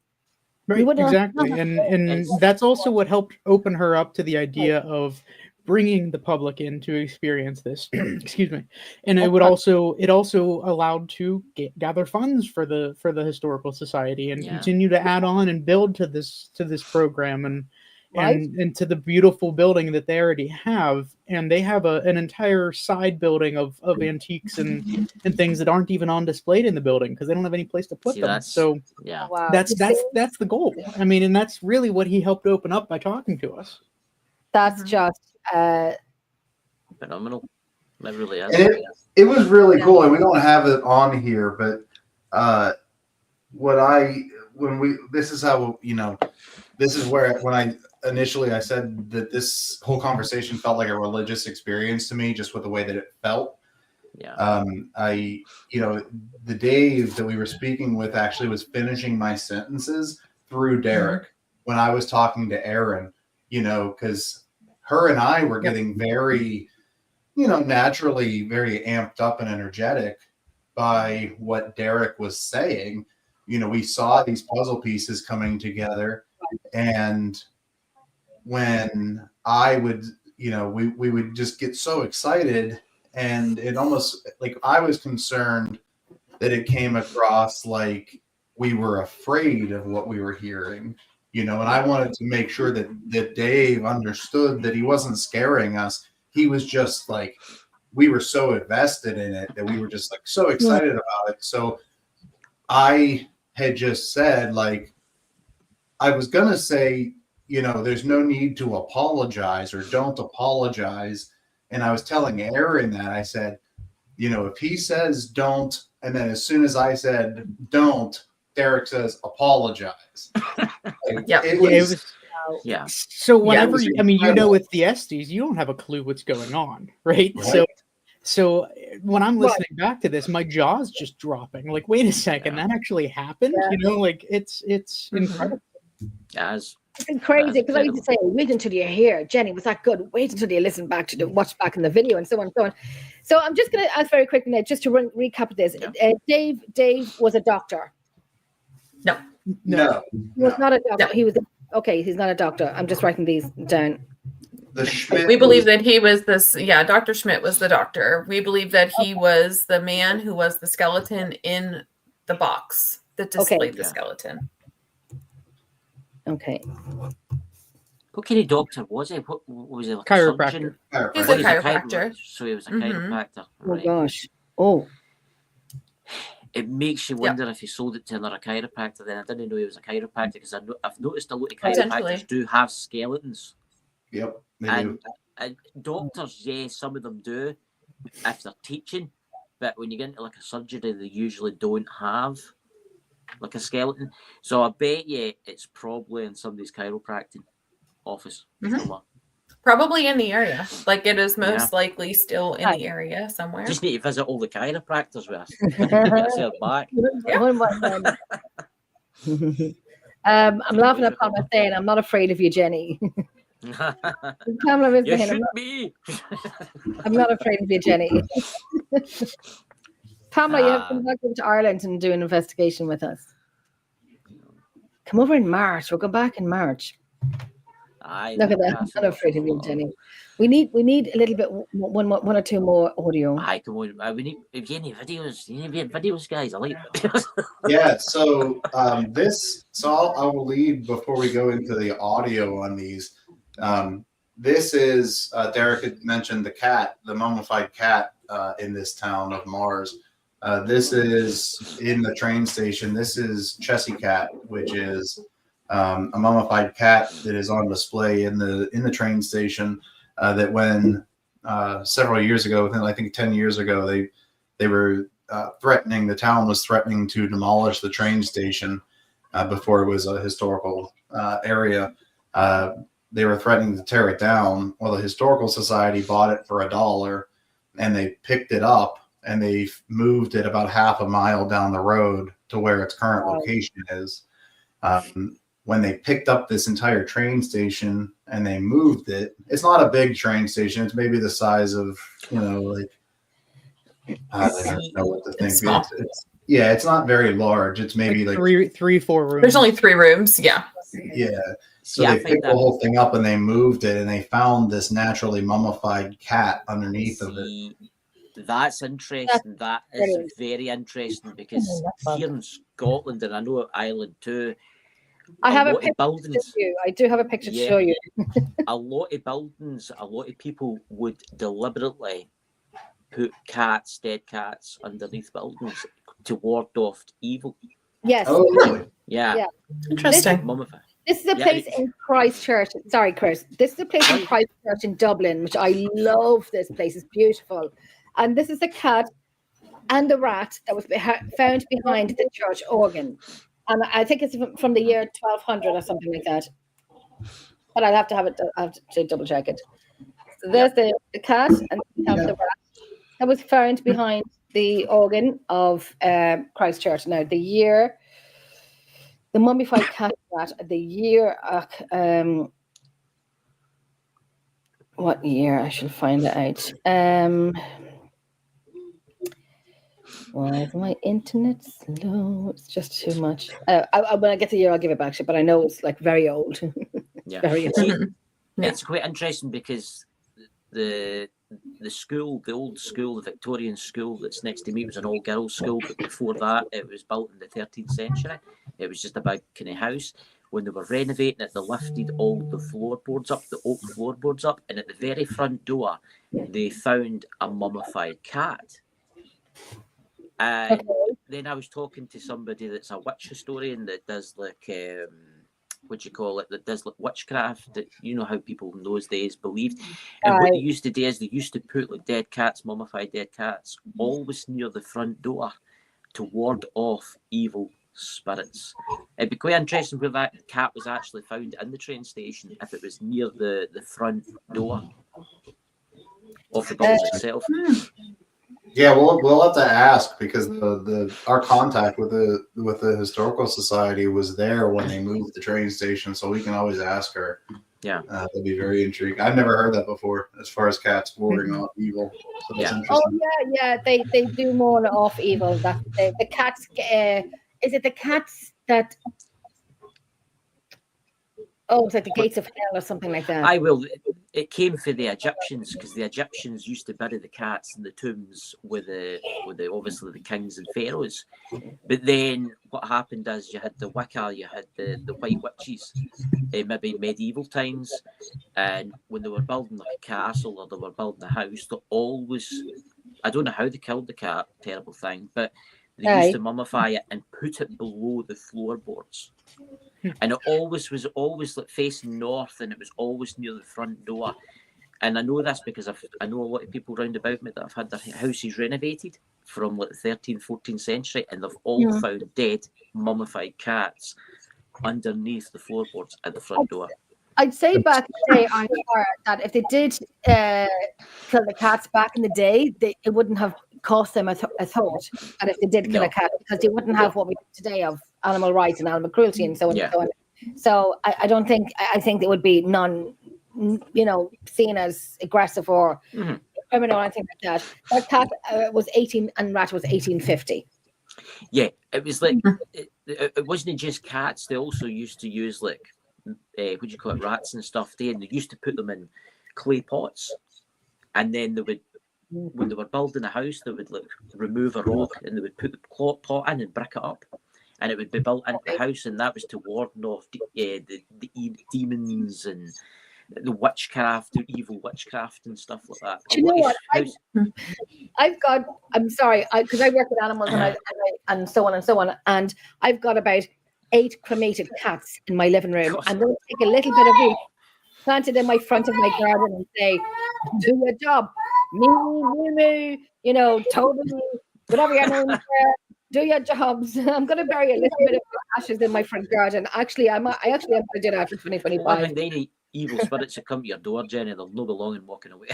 Right, would not- exactly. not- And that's also what helped open her up to the idea of bringing the public in to experience this. Excuse me. And it also allowed to gather funds for the Historical Society and continue to add on and build to this program and to the beautiful building that they already have. And they have an entire side building of antiques and things that aren't even on display in the building because they don't have any place to put them. So Wow. that's the goal. I mean, and that's really what he helped open up by talking to us. That's just phenomenal. That really is. And it was really cool, and we don't have it on here, but this is how this is where when I said that this whole conversation felt like a religious experience to me, just with the way that it felt. Yeah. The Dave that we were speaking with actually was finishing my sentences through Derek when I was talking to Aaron, because her and I were getting very, naturally very amped up and energetic by what Derek was saying. We saw these puzzle pieces coming together, and when I would, we would just get so excited, and it almost like I was concerned that it came across like we were afraid of what we were hearing, and I wanted to make sure that Dave understood that he wasn't scaring us. He was just like, we were so invested in it that we were just like so excited about it. So I had just said, like, I was going to say, there's no need to apologize or don't apologize. And I was telling Aaron that I said, if he says don't, and then as soon as I said don't, Derek says apologize. It was Yeah. So whenever Yeah. I mean, with the Estes, you don't have a clue what's going on, right? So when I'm listening back to this, my jaw's just dropping. Like, wait a second, that actually happened? It's incredible. Yes. It's crazy because I used to say, wait until you hear, Jenny, was that good? Wait until you listen back to watch back in the video and so on and so on. So I'm just going to ask very quickly now, just to recap this. Dave was a doctor. No. He was not a doctor. No. He was okay. He's not a doctor. I'm just writing these down. We believe that he was this. Yeah, Dr. Schmidt was the doctor. We believe that he was the man who was the skeleton in the box that displayed the skeleton. Okay. What kind of doctor was he? What was he? Like chiropractor. He's a chiropractor. So he was a chiropractor. Right. Oh gosh. Oh. It makes you wonder if he sold it to another chiropractor. Then I didn't know he was a chiropractor because I've noticed a lot of chiropractors do have skeletons. Yep, they do. And doctors, some of them do if they're teaching, but when you get into like a surgery, they usually don't have like a skeleton. So I bet you it's probably in somebody's chiropractic office. Probably in the area. Like it is most likely still in the area somewhere. Just need to visit all the chiropractors with us. Back. I'm laughing at Pamela saying, I'm not afraid of you, Jenny. Pamela is saying, I'm not afraid of you, Jenny. Pamela, you have to come back over to Ireland and do an investigation with us. Come over in March. We'll go back in March. Look at that. I'm not afraid of you, Jenny. We need a little bit, one or two more audio. Come on. We need any videos. You need videos, guys. I like videos. Yeah. So I will lead before we go into the audio on these. This is Derek had mentioned the mummified cat in this town of Mars. This is in the train station. This is Chessie Cat, which is a mummified cat that is on display in the train station. That when several years ago, I think 10 years ago, they were threatening. The town was threatening to demolish the train station before it was a historical area. They were threatening to tear it down. Well, the Historical Society bought it for $1, and they picked it up and they moved it about half a mile down the road to where its current location is. When they picked up this entire train station and they moved it, it's not a big train station. It's maybe the size of, I don't know what to think. It's not very large. It's maybe like 3-4 rooms. There's only 3 rooms. Yeah. Yeah. So they picked the whole thing up and they moved it, and they found this naturally mummified cat underneath of it. That's interesting. That is very interesting because here in Scotland, and I know Ireland too, I have a picture to show you. I do have a picture to show you. A lot of buildings, a lot of people would deliberately put dead cats underneath buildings to ward off evil. Yes. Oh, really? Yeah. Interesting. This is a place in Christchurch. Sorry, Chris. This is a place in Christchurch in Dublin, which I love. This place is beautiful. And this is a cat and a rat that was found behind the church organ. And I think it's from the year 1200 or something like that. But I'll have to double check it. So there's the cat and the rat that was found behind the organ of Christchurch. Now, the mummified cat rat, the year, what year? I should find it out. Why is my internet slow? It's just too much. When I get the year, I'll give it back to you, but I know it's like very old. Very old. It's quite interesting because the school, the old school, the Victorian school that's next to me was an all-girls school, but before that, it was built in the 13th century. It was just a big kind of house. When they were renovating it, they lifted all the floorboards up, the oak floorboards up, and at the very front door, they found a mummified cat. Then I was talking to somebody that's a witch historian that does like that does like witchcraft. That you know how people in those days believed, and what they used to do is they used to put like dead cats, mummified dead cats, always near the front door to ward off evil spirits. It'd be quite interesting where that cat was actually found in the train station if it was near the front door of the building itself. Yeah, we'll have to ask because our contact with the historical society was there when they moved the train station, so we can always ask her. Yeah, that'd be very intriguing. I've never heard that before, as far as cats warding off evil. So that's Oh interesting. yeah, they do more off evil. That the cats. Is it the cats that? Oh, it's like the gates of hell or something like that. I will. It came for the Egyptians because the Egyptians used to bury the cats in the tombs with the obviously the kings and pharaohs. But then what happened is you had the Wicca, you had the white witches, maybe medieval times, and when they were building like a castle or they were building a house, they always, I don't know how they killed the cat, terrible thing, but they used to mummify it and put it below the floorboards. And it was always like facing north, and it was always near the front door. And I know this because I know a lot of people round about me that have had their houses renovated from like the 13th, 14th century, and they've all found dead, mummified cats underneath the floorboards at the front door. I'd say back in the day, that if they did kill the cats back in the day, it wouldn't have cost them a thought. And if they did kill a cat, because they wouldn't have what we do today of animal rights and animal cruelty and so on and so on. So I don't think, I think it would be seen as aggressive or criminal or anything like that. That cat was 18 and rat was 1850. Yeah, it was like, it wasn't just cats. They also used to use like, rats and stuff. They used to put them in clay pots, and then they would, when they were building a house, they would like remove a rock and they would put the pot in and brick it up, and it would be built into the house, and that was to ward off the demons and the witchcraft, the evil witchcraft and stuff like that. Do you know what? I'm sorry, because I work with animals and so on, and I've got about 8 cremated cats in my living room, and they'll take a little bit of root, plant it in my front of my garden, and say, "Do your job, me, totally, whatever your name is, do your jobs." I'm going to bury a little bit of ashes in my front garden. Actually, I actually am going to do that for 2025. Well, I think any evil spirits that come to your door, Jenny, they'll no be long in walking away.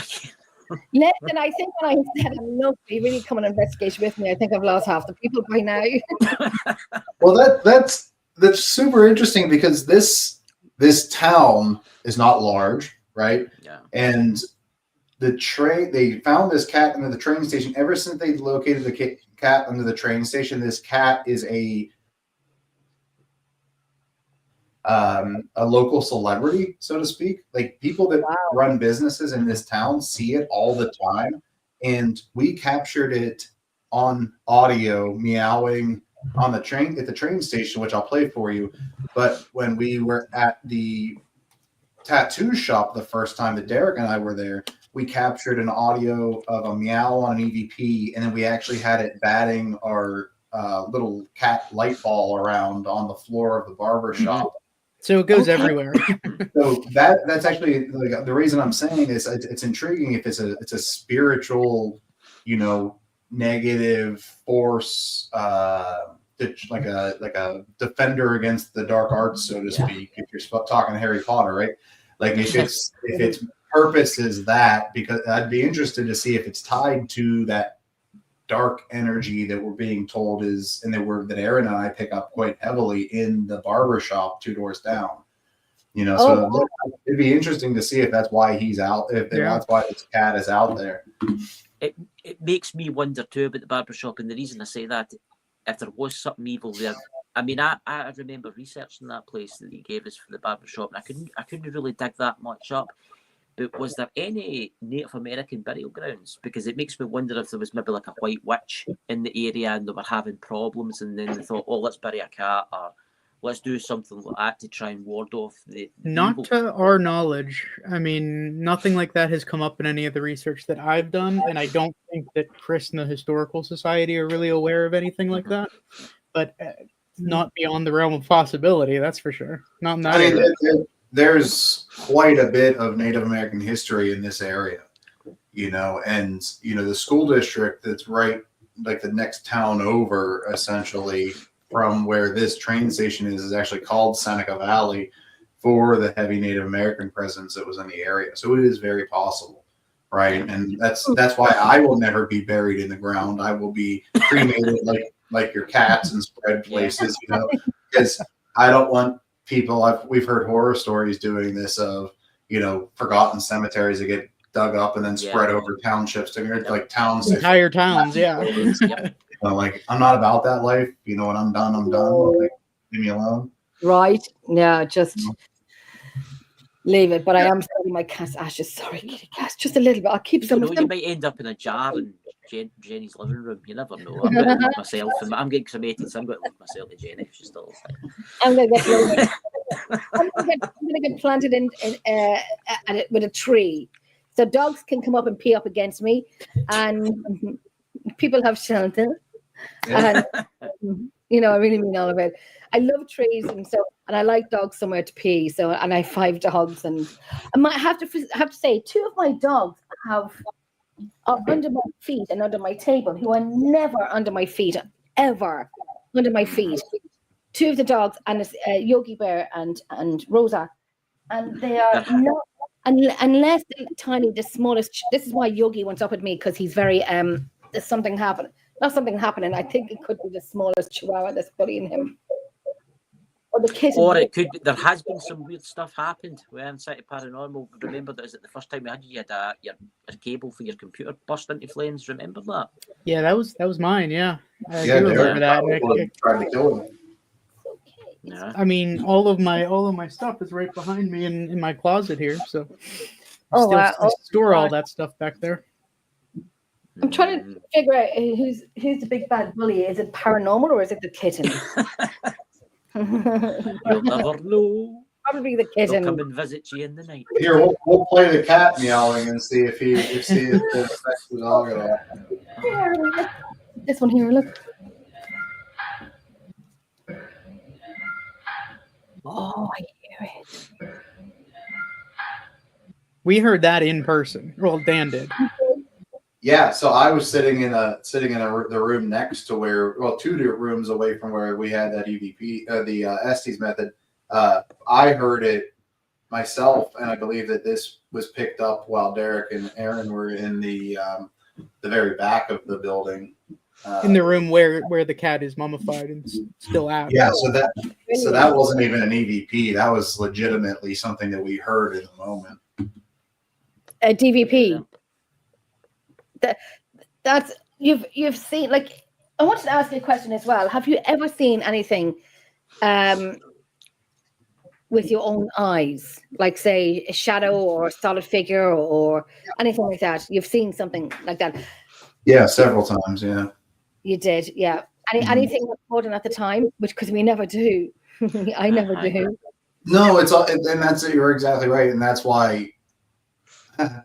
Listen, I think when I said enough, you really come on an investigation with me. I think I've lost half the people by now. Well, that's super interesting because this town is not large, right? Yeah. And they found this cat under the train station. Ever since they located the cat under the train station, this cat is a local celebrity, so to speak. Like people that run businesses in this town see it all the time, and we captured it on audio meowing on the train station, which I'll play for you. But when we were at the tattoo shop the first time that Derek and I were there, we captured an audio of a meow on an EVP, and then we actually had it batting our little cat light ball around on the floor of the barber shop. So it goes everywhere. So that's actually like, the reason I'm saying is it's intriguing if it's a spiritual, negative force, like a defender against the dark arts, so to speak. If you're talking Harry Potter, right? Like if its purpose is that, because I'd be interested to see if it's tied to that dark energy that we're being told is, and that Aaron and I pick up quite heavily in the barber shop 2 doors down. So it'd be interesting to see if that's why he's out, that's why this cat is out there. It makes me wonder too about the barbershop, and the reason I say that, if there was something evil there, I mean, I remember researching that place that he gave us for the barbershop, and I couldn't really dig that much up. But was there any Native American burial grounds? Because it makes me wonder if there was maybe like a white witch in the area and they were having problems, and then they thought, oh, let's bury a cat, or let's do something like that to try and ward off the Not evil. to our knowledge. I mean, nothing like that has come up in any of the research that I've done, and I don't think that Chris and the Historical Society are really aware of anything like that. But not beyond the realm of possibility. That's for sure. Not in that I mean, area. there's quite a bit of Native American history in this area, and the school district that's right, like the next town over, essentially from where this train station is actually called Seneca Valley for the heavy Native American presence that was in the area. So it is very possible, right? And that's why I will never be buried in the ground. I will be cremated like your cats and spread places, because I don't want people. We've heard horror stories doing this of forgotten cemeteries that get dug up and then spread over townships to like towns, entire towns. Yeah. Like, I'm not about that life. When I'm done, I'm done. Like, leave me alone. Right? Yeah, just leave it. But I am selling my cat's ashes. Sorry, kitty cats, just a little bit. I'll keep some of You them. might end up in a jar in Jenny's living room. You never know. I'm going to leave myself, and I'm getting cremated, so I'm going to leave myself to Jenny if she's still alive. I'm going to get planted in with a tree, so dogs can come up and pee up against me, and people have shelter. Yeah. And I really mean all of it. I love trees, and I like dogs somewhere to pee. So, and I have 5 dogs, and I might have to say 2 of my dogs are under my feet and under my table, who are never under my feet, ever under my feet. 2 of the dogs, and it's Yogi Bear and Rosa, and they are not unless they're tiny, the smallest. This is why Yogi went up at me, because he's very there's something happening. Not something happening. I think it could be the smallest chihuahua that's bullying him. Or the kitten. Or it could be, there has been some weird stuff happened with Iron City Paranormal. Remember that? Is it the first time we had your cable for your computer burst into flames? Remember that? Yeah, that was mine. Yeah, I Yeah, do remember that. Tried to kill him. Yeah. I mean, all of my stuff is right behind me in my closet here. So I store all that stuff back there. I'm trying to figure out who's the big bad bully. Is it paranormal or is it the kitten? You'll never know. Probably the He'll kitten. come and visit you in the night. Here, we'll play the cat meowing and see if it affects the dog at all. Yeah, this one here, look. Oh, I hear it. We heard that in person. Well, Dan did. Yeah, so I was sitting in the room next to where, 2 rooms away from where we had that EVP, the Estes method. I heard it myself, and I believe that this was picked up while Derek and Aaron were in the very back of the building, in the room where the cat is mummified and still out. Yeah, so that wasn't even an EVP. That was legitimately something that we heard in the moment. A DVP. That's you've seen. Like, I wanted to ask you a question as well. Have you ever seen anything with your own eyes, like say a shadow or a solid figure or anything like that? You've seen something like that? Yeah, several times. Yeah, you did. Yeah. Anything recorded at the time, because we never do. I never do. No, it's all, and that's it. You're exactly right, and that's why.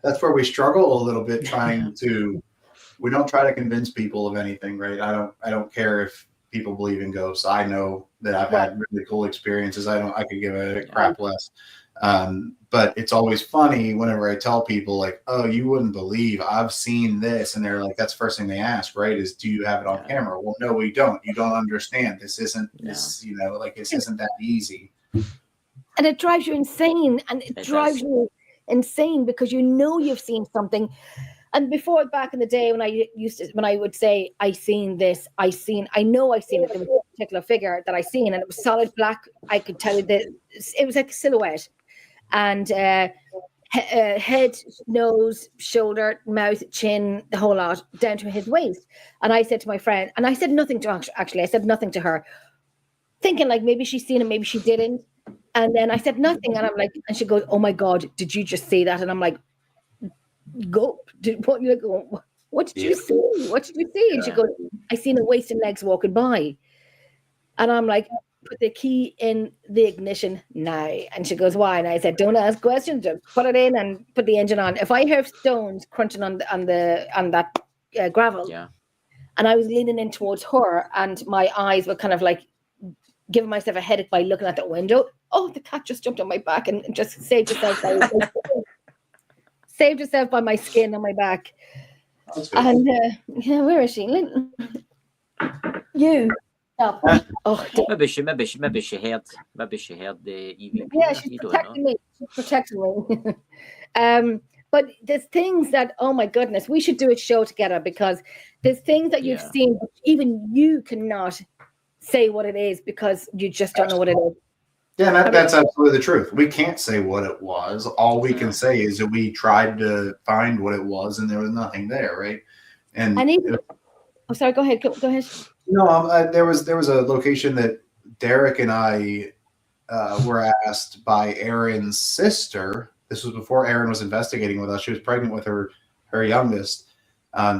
That's where we struggle a little bit trying to. We don't try to convince people of anything, right? I don't care if people believe in ghosts. I know that I've had really cool experiences. I could give a crap less. But it's always funny whenever I tell people, like, "Oh, you wouldn't believe I've seen this," and they're like, "That's the first thing they ask, right? Is do you have it on camera?" Well, no, we don't. You don't understand. This isn't this. This isn't that easy. And it drives you insane, and it drives you insane because you've seen something. And before, back in the day, when I would say I seen this, I know I seen it. There was a particular figure that I seen, and it was solid black. I could tell you that it was like a silhouette, and head, nose, shoulder, mouth, chin, the whole lot, down to his waist. And I said to my friend, and I said nothing to I said nothing to her, thinking like maybe she's seen it, maybe she didn't. And then I said nothing, and I'm like, and she goes, "Oh my God, did you just see that?" And I'm like, what did you see? What did you see? And she goes, "I seen a waist and legs walking by." And I'm like, "Put the key in the ignition now." And she goes, "Why?" And I said, "Don't ask questions, just put it in and put the engine on." If I hear stones crunching on that gravel, and I was leaning in towards her, and my eyes were kind of like giving myself a headache by looking at the window. Oh, the cat just jumped on my back and just saved herself by my skin on my back. That's good. And where is she? You. Stop. Oh, Maybe she heard the EVP. yeah, she's You don't protecting know. me. She's protecting me. But there's things that, oh my goodness, we should do a show together, because there's things that you've seen, but even you cannot say what it is because you just don't know what it is. Yeah, that's absolutely the truth. We can't say what it was. All we can say is that we tried to find what it was, and there was nothing there, right? And sorry, go ahead. Go ahead. No, there was a location that Derek and I were asked by Aaron's sister. This was before Aaron was investigating with us. She was pregnant with her youngest,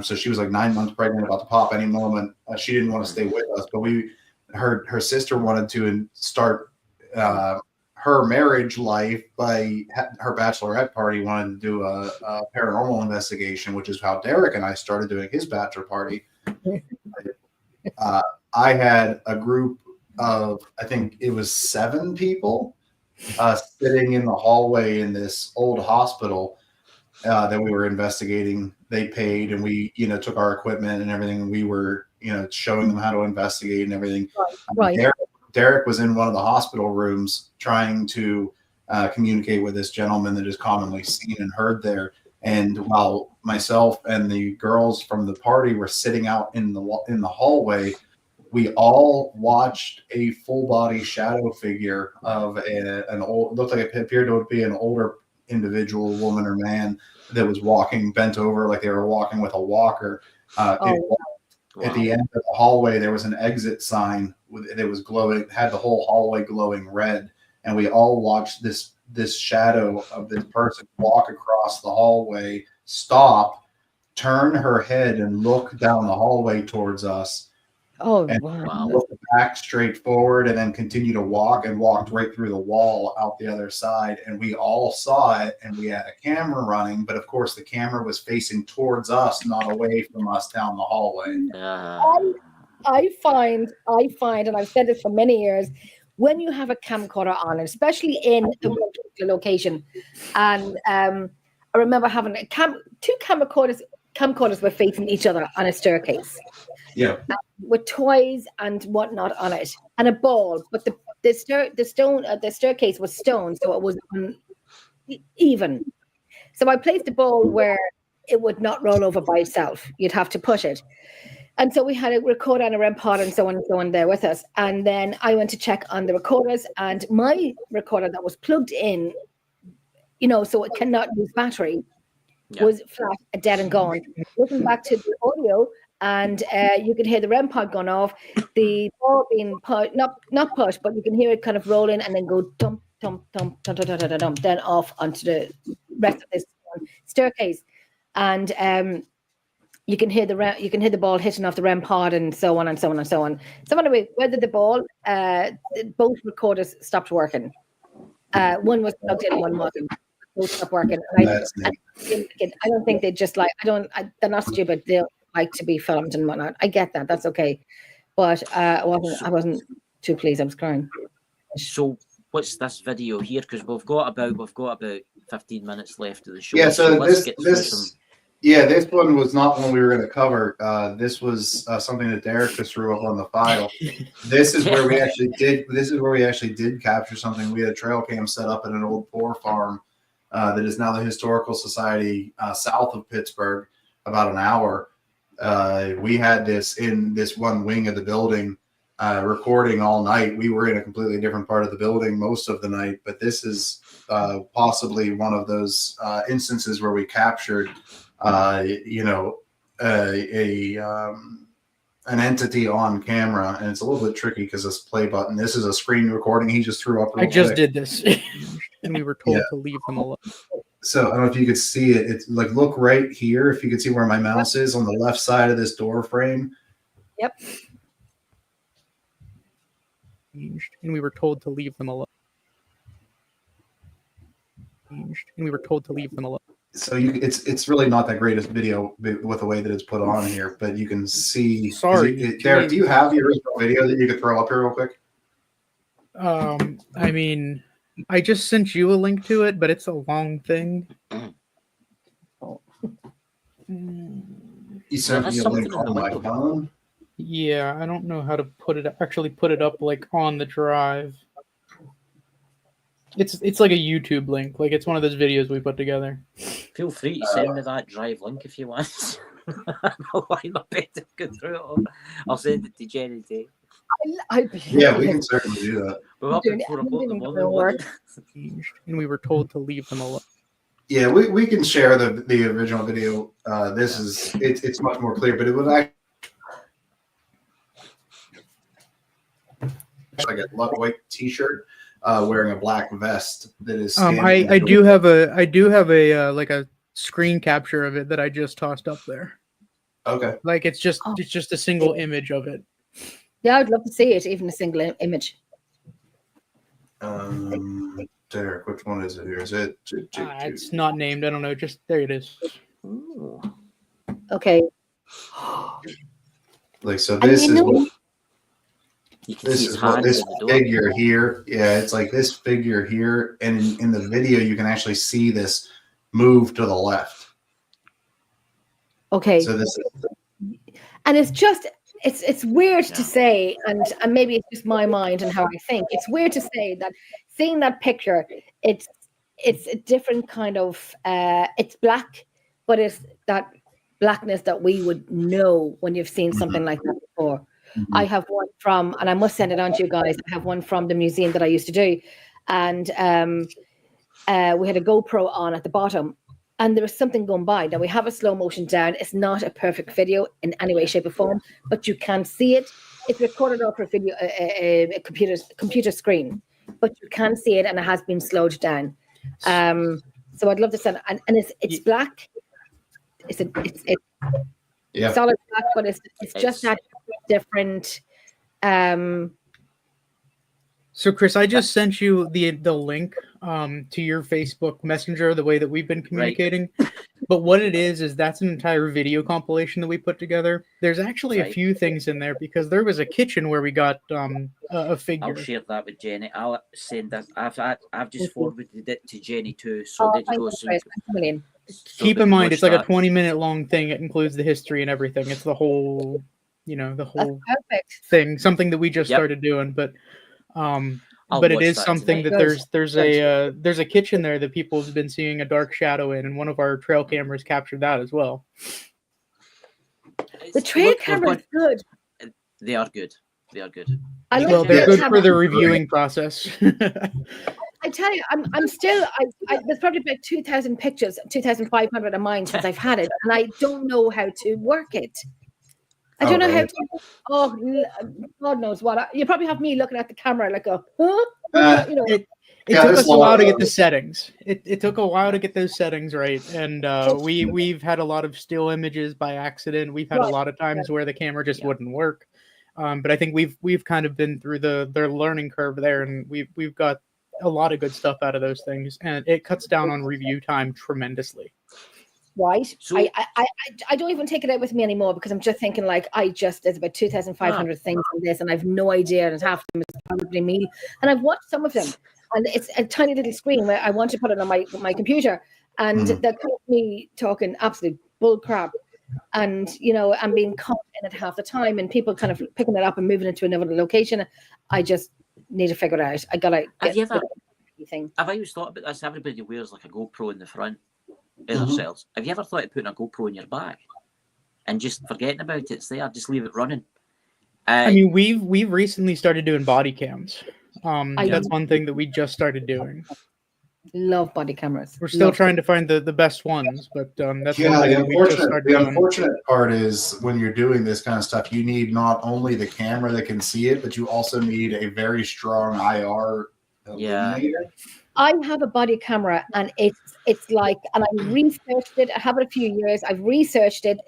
so she was like 9 months pregnant, about to pop any moment. She didn't want to stay with us, but her sister wanted to start her marriage life by her bachelorette party. Wanted to do a paranormal investigation, which is how Derek and I started doing his bachelor party. I had a group of, I think it was 7 people sitting in the hallway in this old hospital that we were investigating. They paid, and we, took our equipment and everything. And we were, showing them how to investigate and everything. Right. Derek was in one of the hospital rooms trying to communicate with this gentleman that is commonly seen and heard there. And while myself and the girls from the party were sitting out in the hallway, we all watched a full body shadow figure of an old, looked like it appeared to be an older individual, woman or man, that was walking bent over like they were walking with a walker. At the end of the hallway, there was an exit sign that was glowing, had the whole hallway glowing red, and we all watched this shadow of this person walk across the hallway, stop, turn her head, and look down the hallway towards us. Oh, and wow. look back straight forward, and then continue to walk, and walked right through the wall out the other side. And we all saw it, and we had a camera running, but of course the camera was facing towards us, not away from us down the hallway. I find, and I've said this for many years, when you have a camcorder on, especially in a particular location, and I remember having two camcorders were facing each other on a staircase. Yeah. With toys and whatnot on it, and a ball, but the staircase was stone, so it was even. So I placed a ball where it would not roll over by itself. You'd have to push it. And so we had a recorder and a REM pod and so on there with us. And then I went to check on the recorders, and my recorder that was plugged in, so it cannot use battery, was flat, dead and gone. Looking back to the audio, and you can hear the REM pod going off, the ball being not pushed, but you can hear it kind of rolling and then go dump, dump, dump, dump, dump, dump, dump, then off onto the rest of this staircase. And you can hear the ball hitting off the REM pod and so on and so on and so on. So anyway, whether the ball, both recorders stopped working. One was plugged in, one wasn't. Both stopped working. And I don't think they just like. They're not stupid. They like to be filmed and whatnot. I get that. That's okay. But I wasn't too pleased. I was crying. So what's this video here? Because we've got about 15 minutes left of the show. Yeah. So let's this one was not one we were going to cover. This was something that Derek just threw up on the file. This is where we actually did capture something. We had a trail cam set up at an old poor farm that is now the Historical Society south of Pittsburgh, about an hour. We had this in this one wing of the building, recording all night. We were in a completely different part of the building most of the night, but this is possibly one of those instances where we captured an entity on camera, and it's a little bit tricky because this play button. This is a screen recording. He just threw up. I just did this, and we were told to leave them alone. So I don't know if you could see it. It's like, look right here. If you could see where my mouse is on the left side of this door frame. Yep. And we were told to leave them alone. And we were told to leave them alone. So it's really not that great a video with the way that it's put on here, but you can see. Sorry, Derek, do you have the original video that you could throw up here real quick? I mean, I just sent you a link to it, but it's a long thing. You sent There's me a something link in the on my window. phone. Yeah, I don't know how to actually put it up like on the drive. It's like a YouTube link. Like it's one of those videos we put together. Feel free to send me that drive link if you want. I'll line my bed to go through it all. I'll send it to Jenny too. I'd be Yeah, we can certainly do that. We're up at 4 o'clock in the morning. work. And we were told to leave them alone. Yeah, we can share the original video. This is it's much more clear, but it was actually like a white T-shirt, wearing a black vest that is. I do have a like a screen capture of it that I just tossed up there. Okay. Like it's just a single image of it. Yeah, I'd love to see it, even a single image. Derek, which one is it here? Is it? It's not named. I don't know. Just there it is. Ooh. Okay. Like so, this is what. You can This see his is what hand this in the door. figure here. Yeah, it's like this figure here, and in the video you can actually see this move to the left. Okay. So this is And it's just it's weird to say, and maybe it's just my mind and how I think. It's weird to say that seeing that picture, it's a different kind of it's black, but it's that blackness that we would know when you've seen something like that before. I have one from, and I must send it on to you guys. I have one from the museum that I used to do, and we had a GoPro on at the bottom, and there was something going by. Now we have a slow motion down. It's not a perfect video in any way, shape, or form, but you can see it. It's recorded off a video, a computer screen, but you can see it, and it has been slowed down. So I'd love to send, and it's black. It's solid black, but it's just that different. So Chris, I just sent you the link to your Facebook Messenger, the way that we've been communicating. Right. But what it is that's an entire video compilation that we put together. There's actually a few things in there because there was a kitchen where we got a figure. I'll share that with Jenny. I'll send that. I've just forwarded it to Jenny too. So there you go. So keep in mind, it's like a 20-minute long thing. It includes the history and everything. It's the whole, the whole thing. Something that we just started doing, but it is something that there's a kitchen there that people have been seeing a dark shadow in, and one of our trail cameras captured that as well. The trail camera is good. They are good. They are good. Well, they're good for the reviewing process. I tell you, I'm still. There's probably about 2,000 pictures, 2,500 of mine since I've had it, and I don't know how to work it. I don't know how to. Oh, God knows what. You probably have me looking at the camera like a. It took us a while to get the settings. It took a while to get those settings right, and we've had a lot of still images by accident. We've had a lot of times where the camera just wouldn't work, but I think we've kind of been through their learning curve there, and we've got a lot of good stuff out of those things, and it cuts down on review time tremendously. Right. So, I don't even take it out with me anymore because I'm just thinking there's about 2,500 things on this, and I've no idea, and half of them is probably me. And I've watched some of them, and it's a tiny little screen where I want to put it on my computer, and they're me talking absolute bull crap, and I'm being caught in it half the time, and people kind of picking it up and moving it to another location. I just need to figure it out. I gotta get anything. Have I always thought about this? Everybody wears like a GoPro in the front. Themselves. Have you ever thought of putting a GoPro in your bag and just forgetting about it? It's there, just leave it running. I mean, we've recently started doing body cams. That's one thing that we just started doing. Love body cameras. We're still trying to find the best ones, but that's one thing that we just started doing. The doing. unfortunate part is when you're doing this kind of stuff, you need not only the camera that can see it, but you also need a very strong IR illuminator. I have a body camera, and it's like, and I researched it. I have it a few years. I've researched it.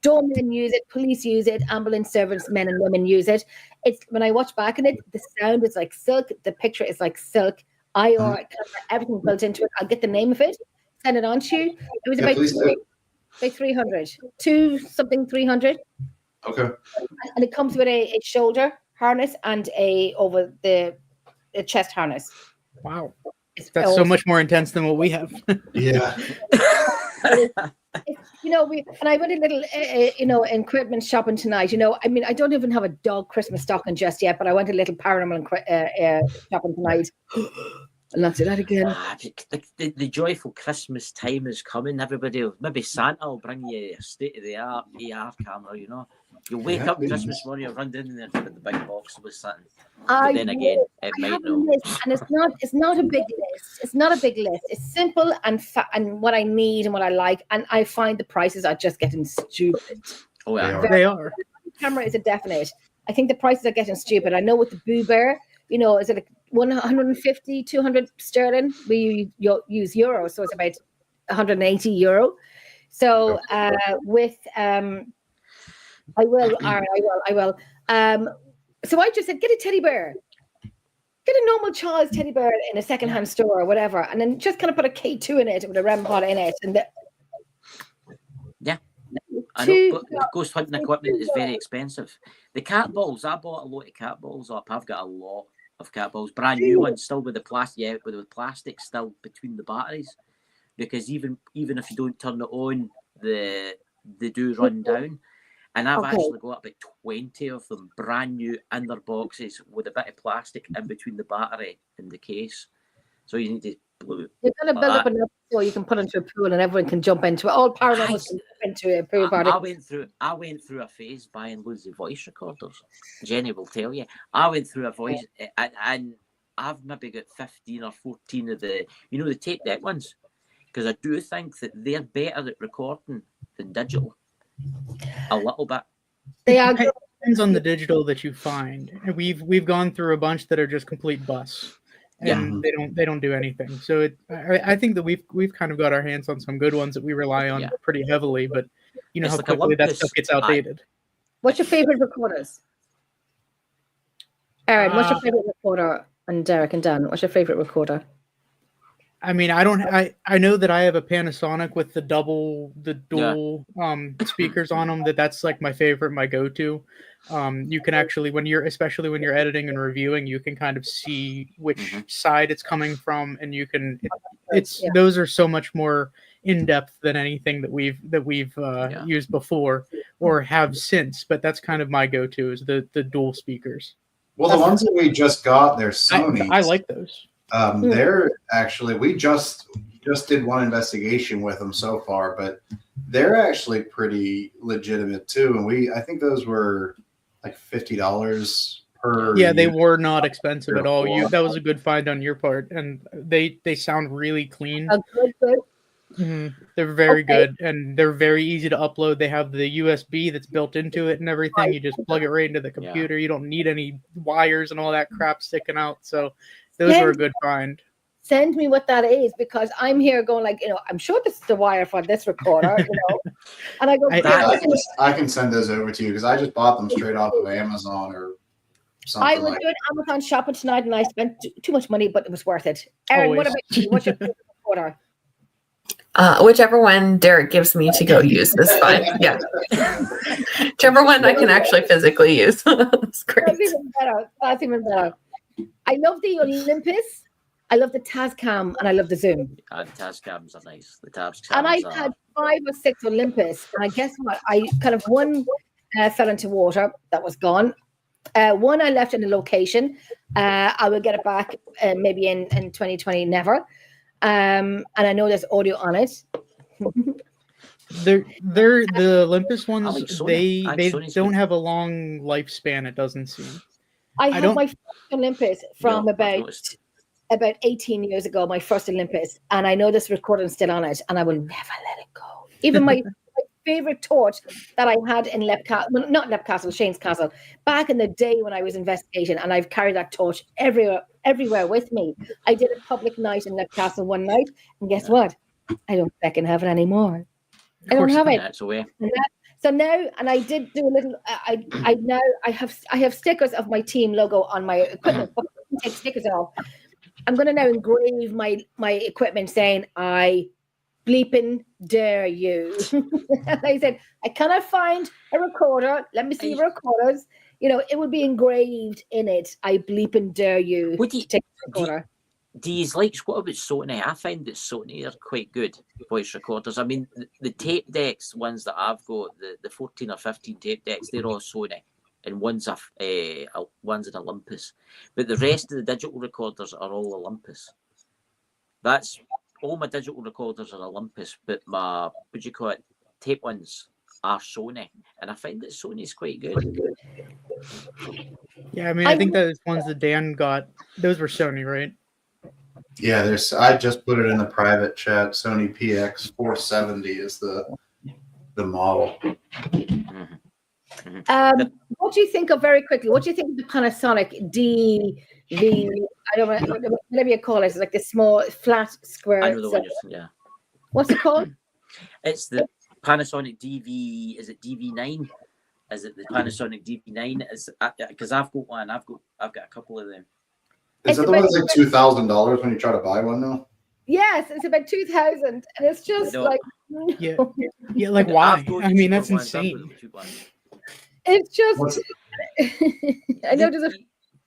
Doormen use it, police use it, ambulance servicemen and women use it. It's when I watch back on it, the sound is like silk. The picture is like silk. IR camera, everything built into it. I'll get the name of it, send it on to you. It was about 300, 300. Okay. And it comes with a shoulder harness and a chest harness. Wow. It's That's so also- much more intense than what we have. Yeah. And I went a little, equipment shopping tonight. I mean, I don't even have a dog Christmas stocking just yet, but I went a little paranormal shopping tonight. And not do that again. The joyful Christmas time is coming. Everybody, maybe Santa will bring you a state of the art AR camera. You'll wake up Christmas morning, you'll run in there to the big box with something. But then again, it might have a not. list, and it's not a big list. It's not a big list. It's simple and what I need and what I like. And I find the prices are just getting stupid. Oh yeah, They are. Camera is a definite. I think the prices are getting stupid. I know with the Boo Bear, is it like 150, 200 sterling? We use euro, so it's about 180 euro. So with I will. So I just said, get a teddy bear. Get a normal child's teddy bear in a secondhand store or whatever, and then just kind of put a K2 in it with a REM pod in it. And I know, but the ghost hunting equipment is very expensive. The cat balls, I bought a lot of cat balls up. I've got a lot of cat balls, brand new ones, still with the plastic, with the plastic still between the batteries, because even if you don't turn it on, they do run down. And I've actually got about 20 of them, brand new, in their boxes with a bit of plastic in between the battery and the case. So you need to you're going to build up enough so you can put into a pool and everyone can jump into it. All paranormals can jump into a pool party. I went through a phase buying loads of voice recorders. Jenny will tell you. I went through a voice, and I've maybe got 15 or 14 of the tape deck ones, because I do think that they're better at recording than digital. A little bit. They are. It depends on the digital that you find. We've gone through a bunch that are just complete busts, and they don't do anything. So I think that we've kind of got our hands on some good ones that we rely on pretty heavily. But you know It's how like quickly that stuff gets outdated. What's your favorite recorders? Aaron, what's your favorite recorder? And Derek and Dan, what's your favorite recorder? I mean, I know that I have a Panasonic with the dual speakers on them. That's like my favorite, my go-to. You can actually, especially when you're editing and reviewing, you can kind of see which side it's coming from, and those are so much more in depth than anything that we've used before or have since. But that's kind of my go-to is the dual speakers. Well, the ones that we just got, they're Sony. I like those. They're actually, we just did one investigation with them so far, but they're actually pretty legitimate too. And I think those were like $50 per. Yeah, they were not expensive at all. That was a good find on your part, and they sound really clean. Good. They're very good, and they're very easy to upload. They have the USB that's built into it and everything. You just plug it right into the computer. You don't need any wires and all that crap sticking out. So those were a good find. Send me what that is, because I'm here going like, I'm sure this is the wire for this recorder, And I go, I can send those over to you because I just bought them straight off of Amazon or something. I was doing Amazon shopping tonight, and I spent too much money, but it was worth it. Aaron, what about you? What's your favorite recorder? Whichever one Derek gives me to go use is fine. Yeah. Whichever one I can actually physically use. That's great. That's even better. I love the Olympus. I love the Tascam, and I love the Zoom. The Tascams are nice. The Tascams. And I've had 5 or 6 Olympus, and I guess what? I kind of one fell into water. That was gone. One I left in a location. I will get it back maybe in 2020. Never. And I know there's audio on it. They're the Olympus ones. I like They Sony's don't have a long lifespan. It doesn't seem. I had my first Olympus from about 18 years ago. My first Olympus, and I know this recording's still on it, and I will never let it go. Even my favorite torch that I had in not Lep Castle, Shane's Castle, back in the day when I was investigating, and I've carried that torch everywhere with me. I did a public night in Lep Castle one night, and guess what? I don't fucking have it anymore. I don't have it. That's away. So now, and I did do a little. I have stickers of my team logo on my equipment. But I can take stickers off. I'm going to now engrave my equipment saying I bleeping dare you? And I said, I cannot find a recorder. Let me see recorders. You know, it would be engraved in it. I bleeping dare you Would you- to take the recorder. Do you like, what about Sony? I find that Sony are quite good voice recorders. I mean, the tape decks ones that I've got, the 14 or 15 tape decks, they're all Sony, and one's an Olympus. But the rest of the digital recorders are all Olympus. That's all my digital recorders are Olympus, but my, what do you call it, tape ones are Sony, and I find that Sony's quite good. Yeah, I mean, I think those ones that Dan got, those were Sony, right? Yeah, I just put it in the private chat. Sony PX 470 is the model. What do you think of, very quickly, what do you think of the Panasonic I don't know, whatever you call it, it's like the small flat square. I know the one you're saying, yeah. What's it called? It's the Panasonic DV, is it DV9? Is it the Panasonic DV9? Because I've got one, I've got a couple of them. Is that the one that's like $2,000 when you try to buy one now? Yes, it's about 2,000, and it's just like yeah, like why? I mean, that's insane. It's just I know there's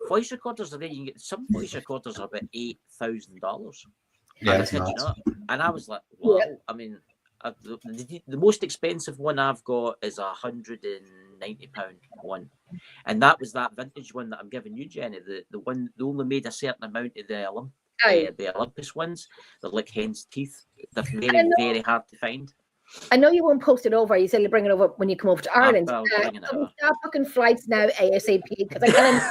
voice recorders are there. You can get some voice recorders are about $8,000. Yeah, and I was like, wow. Yeah. I mean, the most expensive one I've got is £190 one, and that was that vintage one that I'm giving you, Jenny. The one they only made a certain amount of the Olympus ones. They're like hen's teeth. They're very, very hard to find. I know you won't post it over. You said you'll bring it over when you come over to Ireland. Start booking flights now ASAP, because I can't.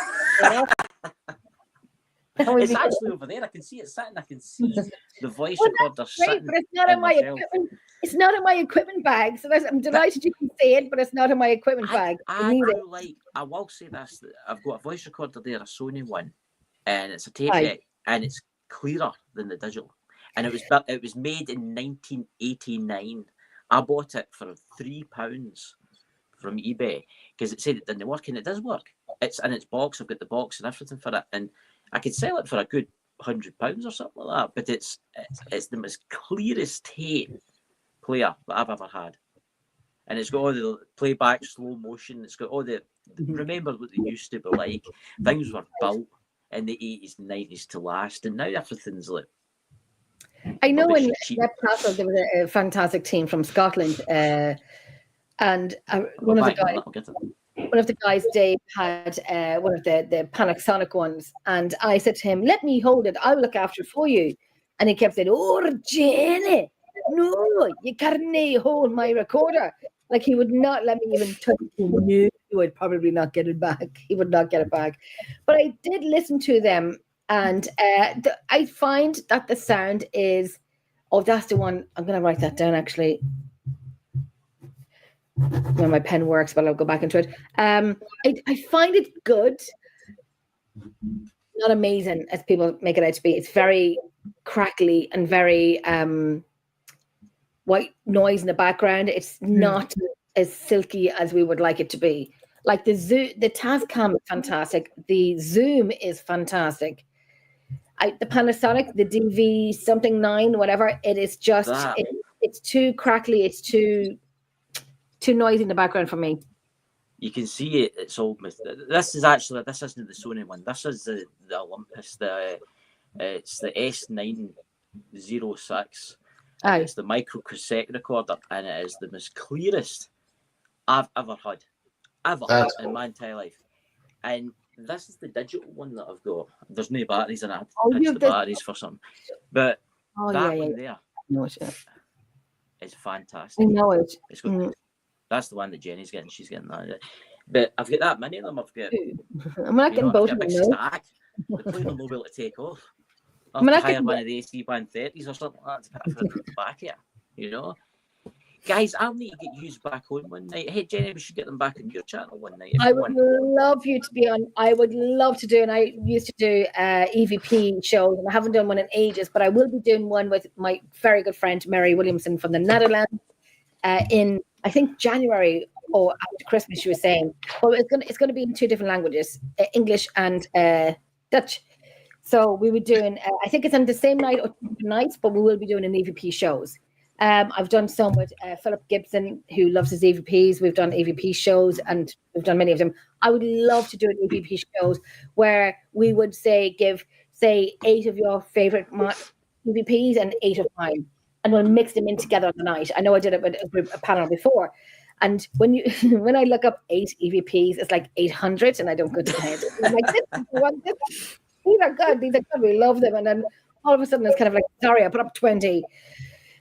It's actually over there. I can see it sitting. I can see the voice recorder sitting. But it's not in my equipment. It's not in my equipment bag. So I'm delighted you can see it, but it's not in my equipment bag. I will say this: that I've got a voice recorder there, a Sony one, and it's a tape deck, and it's clearer than the digital. And it was made in 1989. I bought it for £3 from eBay because it said it didn't work, and it does work. It's in its box. I've got the box and everything for it, and I could sell it for a good £100 or something like that. But it's the most clearest tape player that I've ever had, and it's got all the playback, slow motion. It's got all the remember what they used to be like. Things were built in the 80s and 90s to last, and now everything's like. I know in Newcastle there was a fantastic team from Scotland, and one of the guys, Dave, had one of the Panasonic ones, and I said to him, "Let me hold it. I'll look after it for you." And he kept saying, "Oh, Jenny, no, you can't hold my recorder." Like he would not let me even touch it. He would probably not get it back. He would not get it back. But I did listen to them. And I find that the sound is, that's the one. I'm going to write that down, actually. When my pen works, but I'll go back into it. I find it good. Not amazing, as people make it out to be. It's very crackly and very white noise in the background. It's not as silky as we would like it to be. Like the Tascam is fantastic. The Zoom is fantastic. The Panasonic, the DV something 9, whatever, it is just it's too crackly, it's too noisy in the background for me. You can see it. It's all. This isn't the Sony one. This is the Olympus. It's the S906. It's the micro cassette recorder, and it is the most clearest I've ever had, in my entire life. And this is the digital one that I've got. There's no batteries in it. I had to pitch the batteries for something. But one there is fantastic. I know it. It's good. That's the one that Jenny's getting. She's getting that. But I've got that many of them. I've got. I'm not getting both of them. Stack. The plane will not be able to take off. I'll have to hire one of the AC-130s or something like that to put it back here. You know? Guys, I'll need to get you back on one night. Hey, Jenny, we should get them back on your channel one night. I would love you to be on. I would love to do, and I used to do EVP shows, and I haven't done one in ages, but I will be doing one with my very good friend, Mary Williamson from the Netherlands in, I think, January or after Christmas, she was saying. Well, it's going to be in 2 different languages, English and Dutch. So we were doing, I think it's on the same night or 2 nights, but we will be doing an EVP shows. I've done some with Philip Gibson, who loves his EVPs. We've done EVP shows, and we've done many of them. I would love to do an EVP shows where we would give 8 of your favorite EVPs and 8 of mine, and we'll mix them in together on the night. I know I did it with a panel before, and when I look up 8 EVPs, it's like 800, and I don't go to bed. I'm like, these are good. These are good. We love them, and then all of a sudden it's kind of like, sorry, I put up 20.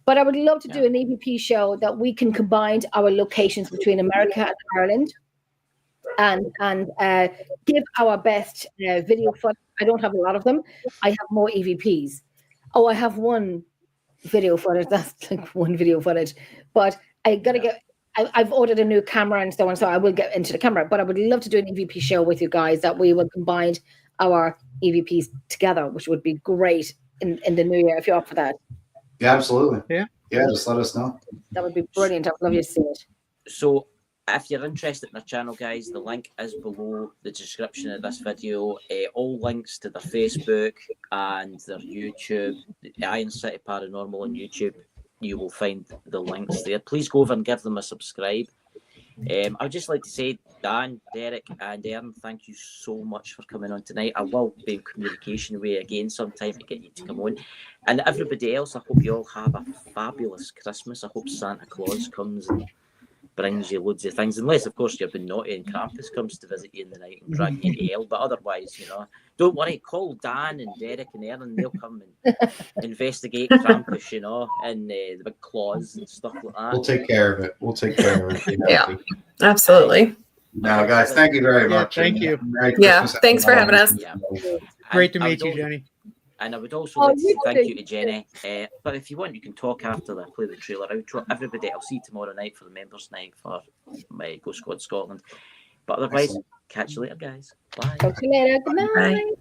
But I would love to do an EVP show that we can combine our locations between America and Ireland, and give our best video footage. I don't have a lot of them. I have more EVPs. Oh, I have one video footage. That's like one video footage. But I got to get. I've ordered a new camera and so on, so I will get into the camera. But I would love to do an EVP show with you guys that we will combine our EVPs together, which would be great in the new year if you're up for that. Yeah, absolutely. Yeah. Yeah, just let us know. That would be brilliant. I would love you to see it. So if you're interested in our channel, guys, the link is below the description of this video. All links to their Facebook and their YouTube, the Iron City Paranormal on YouTube, you will find the links there. Please go over and give them a subscribe. I would just like to say, Dan, Derek, and Aaron, thank you so much for coming on tonight. I will be in communication with you again sometime to get you to come on. And everybody else, I hope you all have a fabulous Christmas. I hope Santa Claus comes and brings you loads of things, unless of course you've been naughty and Krampus comes to visit you in the night and drag you to hell. But otherwise, don't worry, call Dan and Derek and Aaron, they'll come and investigate Krampus, and the big claws and stuff like that. We'll take care of it. Yeah, absolutely. Now, guys, thank you very much. Thank you. Merry Yeah, Christmas, thanks for everyone. having us. Yeah. Great to And I meet would you, Jenny. And I would also like to say thank you to Jenny. But if you want, you can talk after I play the trailer outro. Everybody, I'll see you tomorrow night for the members' night for my Ghost Squad Scotland. But otherwise, catch you later, guys. Bye. Talk to you later. Good night. Bye.